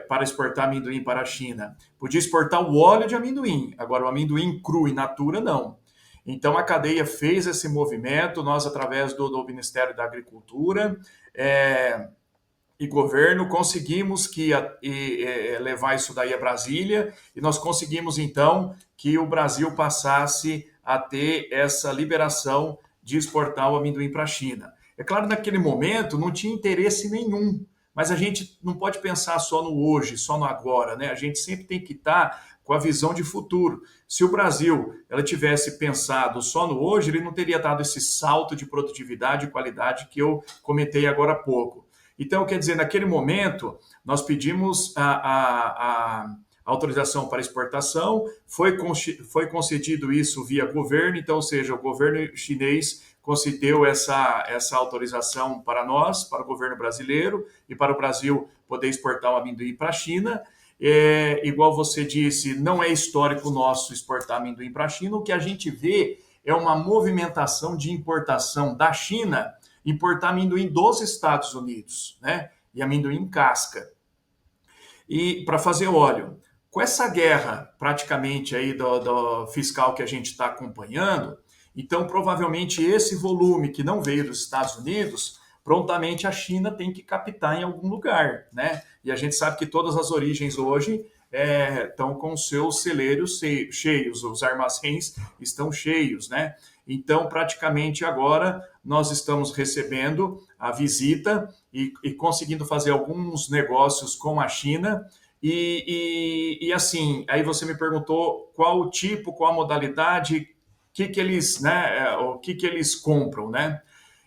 Speaker 3: para exportar amendoim para a China. Podia exportar o óleo de amendoim, agora o amendoim cru in natura não. Então a cadeia fez esse movimento, nós através do Ministério da Agricultura e governo conseguimos levar isso daí a Brasília e nós conseguimos então que o Brasil passasse a ter essa liberação de exportar o amendoim para a China. É claro, naquele momento não tinha interesse nenhum, mas a gente não pode pensar só no hoje, só no agora, né? A gente sempre tem que estar com a visão de futuro. Se o Brasil ela tivesse pensado só no hoje, ele não teria dado esse salto de produtividade e qualidade que eu comentei agora há pouco. Então, quer dizer, naquele momento, nós pedimos a autorização para exportação, foi concedido isso via governo, então, ou seja, o governo chinês concedeu essa autorização para nós, para o governo brasileiro, e para o Brasil poder exportar o amendoim para a China. Igual você disse, não é histórico nosso exportar amendoim para a China, o que a gente vê é uma movimentação de importação da China, importar amendoim dos Estados Unidos, né? E amendoim em casca. E para fazer óleo. Com essa guerra praticamente aí do fiscal que a gente está acompanhando, então provavelmente esse volume que não veio dos Estados Unidos, prontamente a China tem que captar em algum lugar, né? E a gente sabe que todas as origens hoje estão com seus celeiros cheios, os armazéns estão cheios, né? Então, praticamente agora, nós estamos recebendo a visita e conseguindo fazer alguns negócios com a China. E assim, aí você me perguntou qual o tipo, qual a modalidade, que eles, né, o que eles compram, né?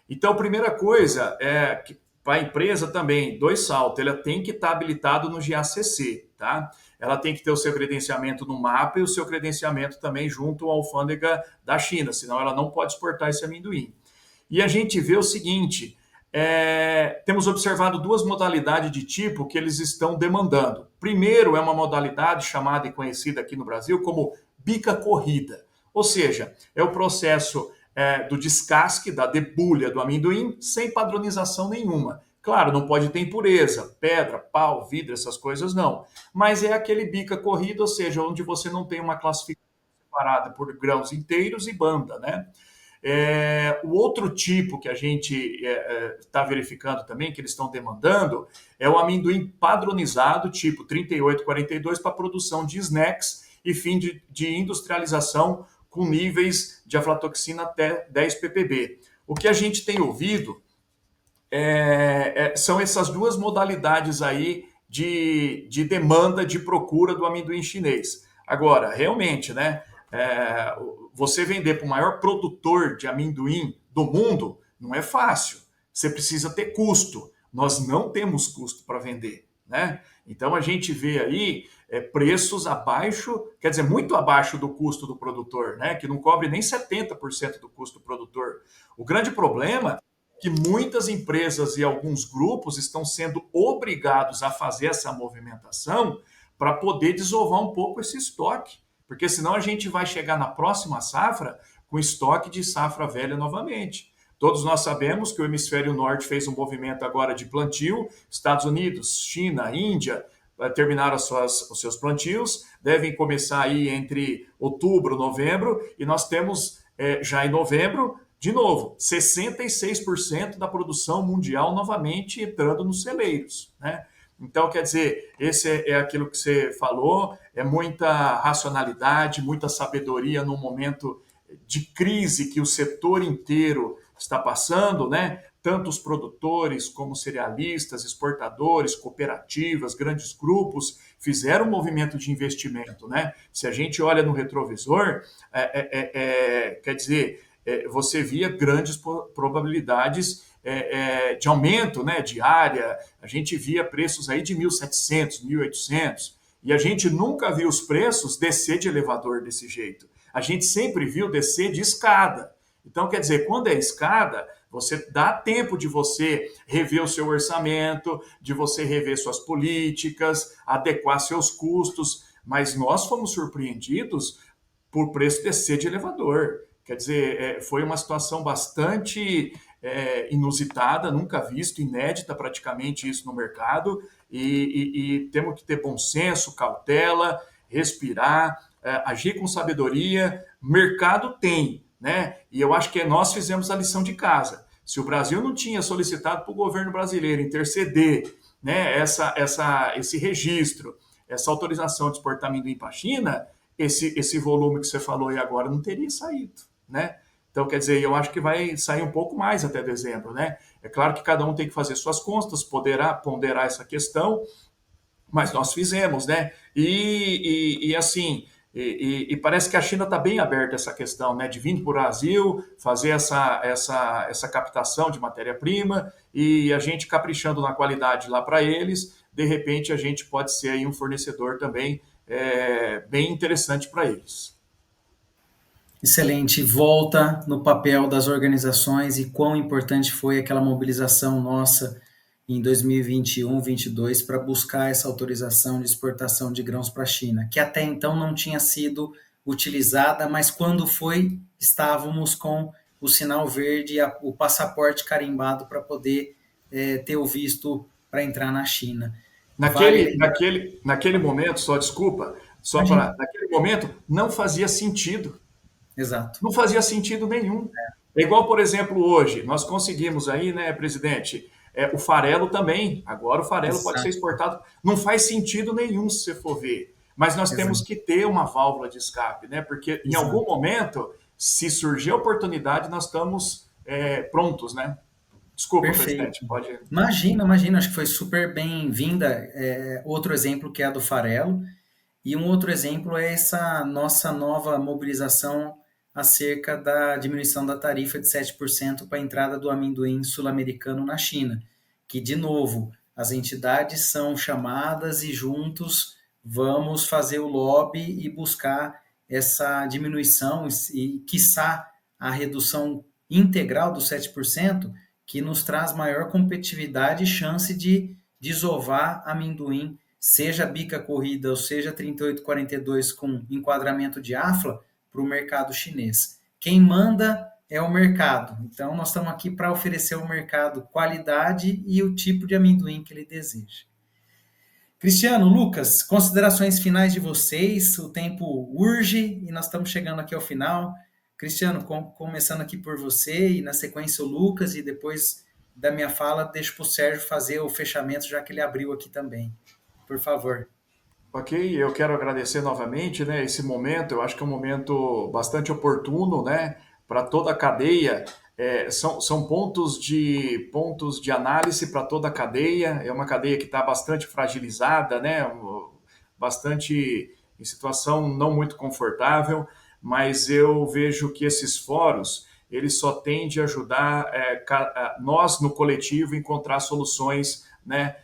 Speaker 3: Então, a primeira coisa é que para a empresa também, dois saltos, ela tem que estar habilitado no GACC, tá? Ela tem que ter o seu credenciamento no MAPA e o seu credenciamento também junto à alfândega da China, senão ela não pode exportar esse amendoim. E a gente vê o seguinte, temos observado duas modalidades de tipo que eles estão demandando. Primeiro é uma modalidade chamada e conhecida aqui no Brasil como bica corrida, ou seja, é o processo do descasque, da debulha do amendoim, sem padronização nenhuma. Claro, não pode ter impureza, pedra, pau, vidro, essas coisas não. Mas é aquele bica corrida, ou seja, onde você não tem uma classificação separada por grãos inteiros e banda, né? O outro tipo que a gente está verificando também, que eles estão demandando, é o amendoim padronizado, tipo 3842, para produção de snacks e fim de industrialização com níveis de aflatoxina até 10 ppb. O que a gente tem ouvido são essas duas modalidades aí de demanda, de procura do amendoim chinês. Agora, realmente, né, você vender para o maior produtor de amendoim do mundo não é fácil. Você precisa ter custo. Nós não temos custo para vender, né? Então, a gente vê aí preços abaixo, quer dizer, muito abaixo do custo do produtor, né? Que não cobre nem 70% do custo do produtor. O grande problema é que muitas empresas e alguns grupos estão sendo obrigados a fazer essa movimentação para poder desovar um pouco esse estoque, porque senão a gente vai chegar na próxima safra com estoque de safra velha novamente. Todos nós sabemos que o hemisfério norte fez um movimento agora de plantio, Estados Unidos, China, Índia terminaram os seus plantios, devem começar aí entre outubro, novembro, e nós temos já em novembro, de novo, 66% da produção mundial novamente entrando nos celeiros, né? Então, quer dizer, esse é aquilo que você falou, é muita racionalidade, muita sabedoria num momento de crise que o setor inteiro está passando, né? Tanto os produtores como cerealistas, exportadores, cooperativas, grandes grupos fizeram um movimento de investimento, né? Se a gente olha no retrovisor, quer dizer, você via grandes probabilidades de aumento, né, diária. A gente via preços aí de 1.700, 1.800, e a gente nunca viu os preços descer de elevador desse jeito. A gente sempre viu descer de escada. Então, quer dizer, quando é escada, você dá tempo de você rever o seu orçamento, de você rever suas políticas, adequar seus custos, mas nós fomos surpreendidos por preço descer de elevador. Quer dizer, foi uma situação bastante inusitada, nunca visto, inédita praticamente isso no mercado, e temos que ter bom senso, cautela, respirar, agir com sabedoria. Mercado tem, né? E eu acho que nós fizemos a lição de casa. Se o Brasil não tinha solicitado para o governo brasileiro interceder, né, esse registro, essa autorização de exportar amendoim para a China, esse volume que você falou aí agora não teria saído, né? Então, quer dizer, eu acho que vai sair um pouco mais até dezembro, né? É claro que cada um tem que fazer suas contas, ponderar essa questão, mas nós fizemos, né? Assim, parece que a China está bem aberta a essa questão, né? De vir para o Brasil, fazer essa captação de matéria-prima, e a gente caprichando na qualidade lá para eles, de repente a gente pode ser aí um fornecedor também bem interessante para eles.
Speaker 2: Excelente. Volta no papel das organizações e quão importante foi aquela mobilização nossa em 2021, 2022 para buscar essa autorização de exportação de grãos para a China, que até então não tinha sido utilizada, mas quando foi, estávamos com o sinal verde, o passaporte carimbado para poder ter o visto para entrar na China.
Speaker 3: Naquele momento, naquele momento não fazia sentido.
Speaker 2: Exato.
Speaker 3: Não fazia sentido nenhum. É igual, por exemplo, hoje, nós conseguimos aí, né, presidente, o farelo também. Agora o farelo
Speaker 2: Exato.
Speaker 3: Pode ser exportado. Não faz sentido nenhum, se você for ver. Mas nós temos que ter uma válvula de escape, né? Porque em algum momento, se surgir a oportunidade, nós estamos prontos, né? Desculpa,
Speaker 2: Perfeito.
Speaker 3: presidente. Pode...
Speaker 2: Imagina, acho que foi super bem-vinda. Outro exemplo que é a do farelo. E um outro exemplo é essa nossa nova mobilização acerca da diminuição da tarifa de 7% para a entrada do amendoim sul-americano na China, que, de novo, as entidades são chamadas e juntos vamos fazer o lobby e buscar essa diminuição e, quiçá, a redução integral dos 7%, que nos traz maior competitividade e chance de desovar amendoim, seja bica corrida ou seja 3842 com enquadramento de AFLA, para o mercado chinês. Quem manda é o mercado. Então, nós estamos aqui para oferecer ao mercado qualidade e o tipo de amendoim que ele deseja. Cristiano, Lucas, considerações finais de vocês. O tempo urge e nós estamos chegando aqui ao final. Cristiano, começando aqui por você e na sequência o Lucas, e depois da minha fala deixo para o Sérgio fazer o fechamento, já que ele abriu aqui também. Por favor.
Speaker 3: Ok, eu quero agradecer novamente, né, esse momento. Eu acho que é um momento bastante oportuno, né, para toda a cadeia. São pontos de análise para toda a cadeia. É uma cadeia que está bastante fragilizada, né, bastante em situação não muito confortável, mas eu vejo que esses fóruns, eles só tendem a ajudar nós, no coletivo, encontrar soluções, né,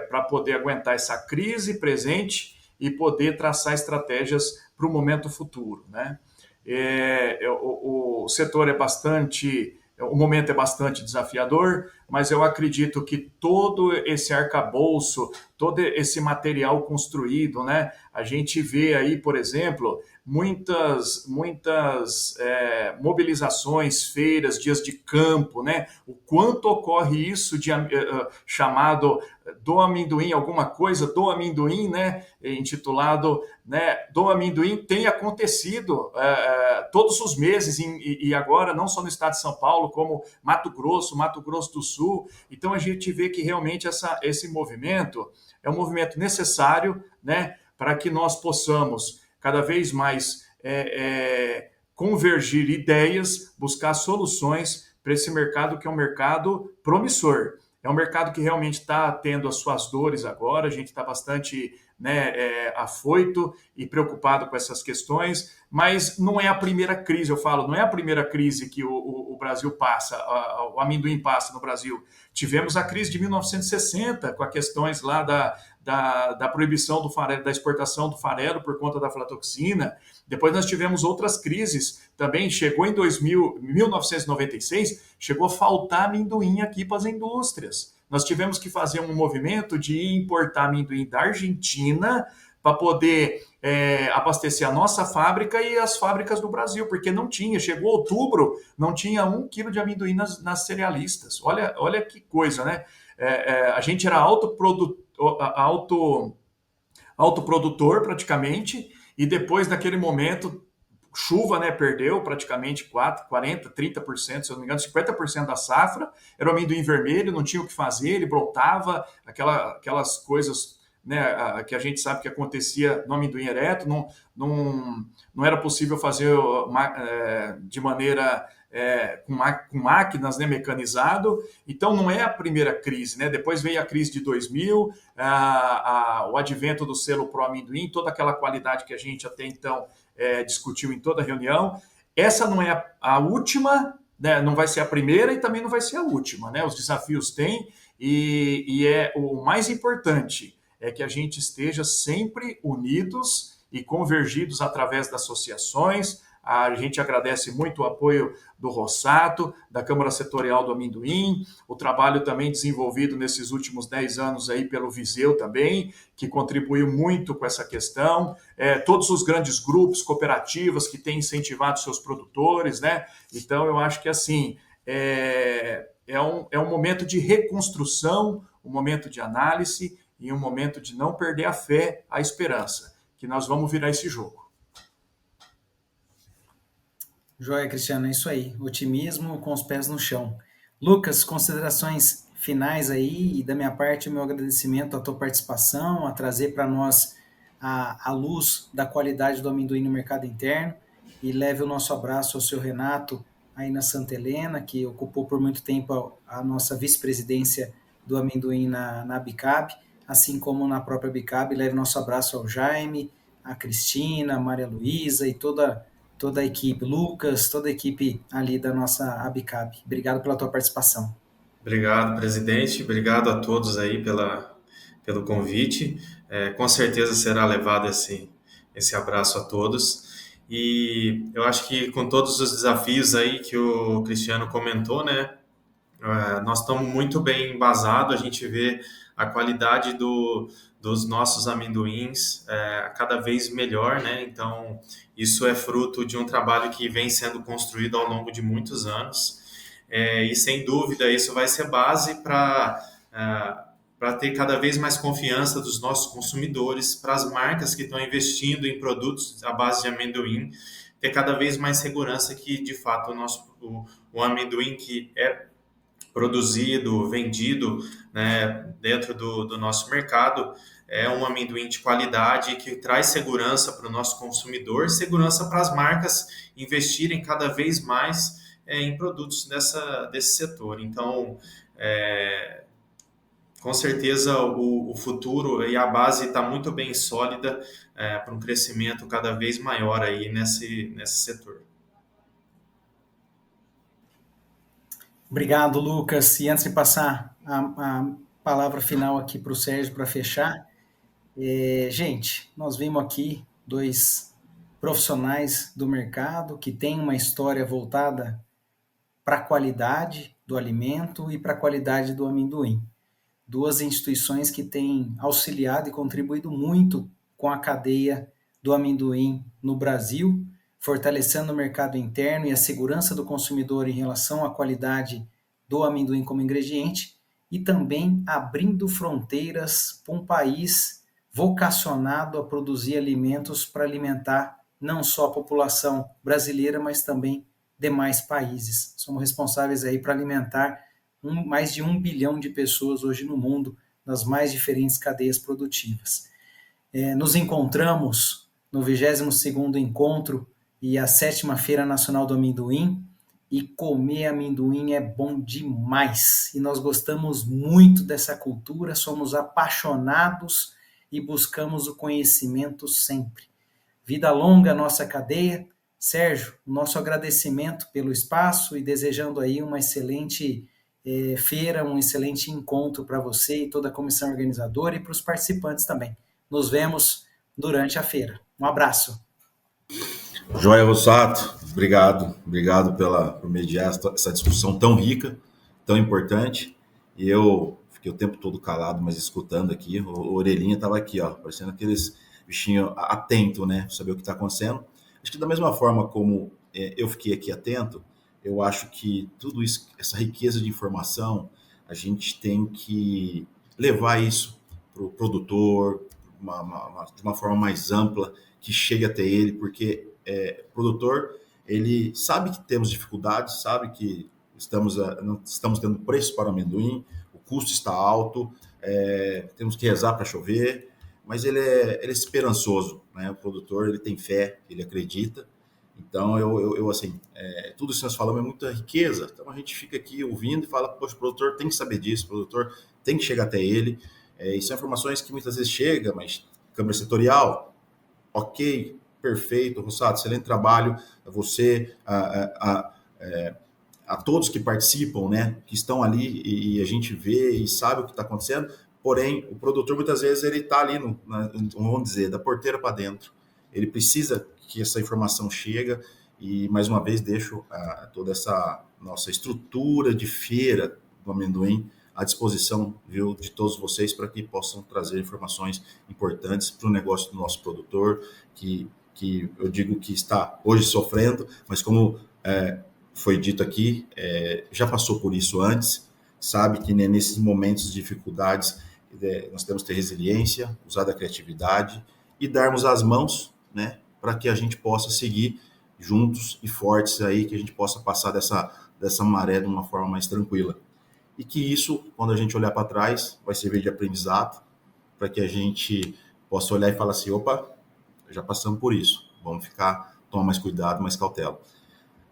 Speaker 3: para poder aguentar essa crise presente e poder traçar estratégias para o momento futuro, né? O setor o momento é bastante desafiador, mas eu acredito que todo esse arcabouço, todo esse material construído, né? A gente vê aí, por exemplo, muitas mobilizações, feiras, dias de campo, né? O quanto ocorre isso de chamado do amendoim, alguma coisa do amendoim, né? Intitulado, né? Do amendoim, tem acontecido todos os meses e agora não só no estado de São Paulo, como Mato Grosso do Sul. Então a gente vê que realmente esse movimento é um movimento necessário, né? Para que nós possamos cada vez mais convergir ideias, buscar soluções para esse mercado que é um mercado promissor. É um mercado que realmente está tendo as suas dores agora, a gente está bastante, né, afoito e preocupado com essas questões, mas não é a primeira crise, eu falo, não é a primeira crise que o Brasil passa, o amendoim passa no Brasil. Tivemos a crise de 1960, com as questões lá da proibição do farelo, da exportação do farelo por conta da aflatoxina. Depois nós tivemos outras crises também. Chegou em 1996, chegou a faltar amendoim aqui para as indústrias. Nós tivemos que fazer um movimento de importar amendoim da Argentina para poder abastecer a nossa fábrica e as fábricas do Brasil, porque não tinha. Chegou outubro, não tinha 1 quilo de amendoim nas cerealistas. Olha que coisa, né? A gente era autoprodutor praticamente, e depois, naquele momento, chuva, né, perdeu praticamente 40%, 30%, se eu não me engano, 50% da safra, era o amendoim vermelho, não tinha o que fazer, ele brotava, aquelas coisas, né, que a gente sabe que acontecia no amendoim ereto, não era possível fazer de maneira com máquinas, né, mecanizado. Então não é a primeira crise, né? Depois veio a crise de 2000, o advento do selo Pro Amendoim, toda aquela qualidade que a gente até então discutiu em toda a reunião. Essa não é a última, né? Não vai ser a primeira e também não vai ser a última, né? Os desafios têm, e o mais importante é que a gente esteja sempre unidos e convergidos através das associações. A gente agradece muito o apoio do Rossato, da Câmara Setorial do Amendoim, o trabalho também desenvolvido nesses últimos 10 anos aí pelo Viseu também, que contribuiu muito com essa questão, todos os grandes grupos, cooperativas que têm incentivado seus produtores, né? Então, eu acho que, assim, é um momento de reconstrução, um momento de análise e um momento de não perder a fé, a esperança, que nós vamos virar esse jogo.
Speaker 2: Joia, Cristiano, é isso aí. Otimismo com os pés no chão. Lucas, considerações finais aí, e da minha parte, o meu agradecimento à tua participação, a trazer para nós a luz da qualidade do amendoim no mercado interno, e leve o nosso abraço ao seu Renato aí na Santa Helena, que ocupou por muito tempo a nossa vice-presidência do amendoim na Bicab, assim como na própria Bicab. Leve nosso abraço ao Jaime, a Cristina, a Maria Luísa e toda a equipe, Lucas, toda a equipe ali da nossa Abicab. Obrigado pela tua participação.
Speaker 4: Obrigado, presidente. Obrigado a todos aí pelo convite. Com certeza será levado esse abraço a todos. E eu acho que com todos os desafios aí que o Cristiano comentou, né, nós estamos muito bem embasados. A gente vê a qualidade dos nossos amendoins cada vez melhor, né? Então, isso é fruto de um trabalho que vem sendo construído ao longo de muitos anos. E, sem dúvida, isso vai ser base para ter cada vez mais confiança dos nossos consumidores, para as marcas que estão investindo em produtos à base de amendoim, ter cada vez mais segurança que, de fato, o amendoim que é produzido, vendido, né, dentro do nosso mercado, é um amendoim de qualidade que traz segurança para o nosso consumidor, segurança para as marcas investirem cada vez mais em produtos desse setor. Então, com certeza, o futuro e a base está muito bem sólida para um crescimento cada vez maior aí nesse setor.
Speaker 2: Obrigado, Lucas. E antes de passar a palavra final aqui para o Sérgio para fechar, gente, nós vimos aqui 2 profissionais do mercado que têm uma história voltada para a qualidade do alimento e para a qualidade do amendoim. 2 instituições que têm auxiliado e contribuído muito com a cadeia do amendoim no Brasil, fortalecendo o mercado interno e a segurança do consumidor em relação à qualidade do amendoim como ingrediente, e também abrindo fronteiras para um país vocacionado a produzir alimentos para alimentar não só a população brasileira, mas também demais países. Somos responsáveis aí para alimentar mais de 1 bilhão de pessoas hoje no mundo, nas mais diferentes cadeias produtivas. Nos encontramos no 22º encontro e a 7ª Feira Nacional do Amendoim, e comer amendoim é bom demais. E nós gostamos muito dessa cultura, somos apaixonados e buscamos o conhecimento sempre. Vida longa à nossa cadeia. Sérgio, nosso agradecimento pelo espaço e desejando aí uma excelente feira, um excelente encontro para você e toda a comissão organizadora e para os participantes também. Nos vemos durante a feira. Um abraço.
Speaker 1: Joia Rossato, obrigado por mediar essa discussão tão rica, tão importante. E eu fiquei o tempo todo calado, mas escutando aqui. O Orelhinha estava aqui, ó, parecendo aqueles bichinhos atento, né, saber o que está acontecendo. Acho que da mesma forma como eu fiquei aqui atento, eu acho que tudo isso, essa riqueza de informação, a gente tem que levar isso para o produtor, de uma forma mais ampla, que chegue até ele, porque o produtor, ele sabe que temos dificuldades, sabe que não estamos tendo preço para o amendoim, o custo está alto, temos que rezar para chover, mas ele é esperançoso, né? O produtor, ele tem fé, ele acredita. Então, eu assim, tudo isso que nós falamos é muita riqueza. Então, a gente fica aqui ouvindo e fala, poxa, o produtor tem que saber disso, o produtor tem que chegar até ele. E são informações que muitas vezes chegam, mas Câmara Setorial, ok, perfeito, Rossato, excelente trabalho a você, a todos que participam, né, que estão ali e a gente vê e sabe o que está acontecendo, porém, o produtor muitas vezes ele está ali, vamos dizer, da porteira para dentro, ele precisa que essa informação chegue e, mais uma vez, deixo toda essa nossa estrutura de feira do amendoim à disposição, viu, de todos vocês para que possam trazer informações importantes para o negócio do nosso produtor, que eu digo que está hoje sofrendo, mas como foi dito aqui, já passou por isso antes, sabe que, né, nesses momentos de dificuldades nós temos que ter resiliência, usar da criatividade e darmos as mãos, né, para que a gente possa seguir juntos e fortes aí, que a gente possa passar dessa maré de uma forma mais tranquila. E que isso, quando a gente olhar para trás, vai servir de aprendizado, para que a gente possa olhar e falar assim, opa, já passamos por isso, vamos tomar mais cuidado, mais cautela.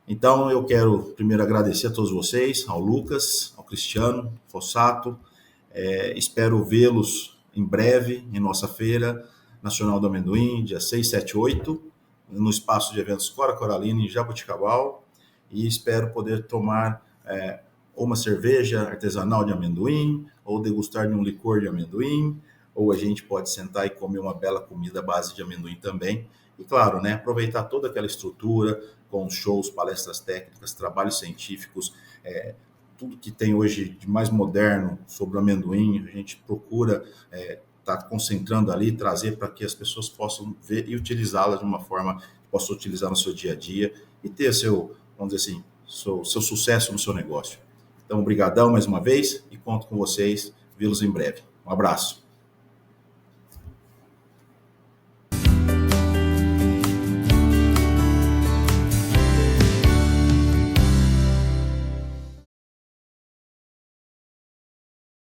Speaker 1: Então, eu quero primeiro agradecer a todos vocês, ao Lucas, ao Cristiano, Rossato, espero vê-los em breve em nossa Feira Nacional do Amendoim, dia 6, 7, 8, no espaço de eventos Cora Coralina, em Jaboticabal, e espero poder tomar ou uma cerveja artesanal de amendoim, ou degustar de um licor de amendoim, ou a gente pode sentar e comer uma bela comida à base de amendoim também. E claro, né, aproveitar toda aquela estrutura com shows, palestras técnicas, trabalhos científicos, tudo que tem hoje de mais moderno sobre o amendoim, a gente procura estar concentrando ali, trazer para que as pessoas possam ver e utilizá-la de uma forma que possa utilizar no seu dia a dia e ter vamos dizer assim, seu sucesso no seu negócio. Então, brigadão mais uma vez e conto com vocês, vê-los em breve. Um abraço.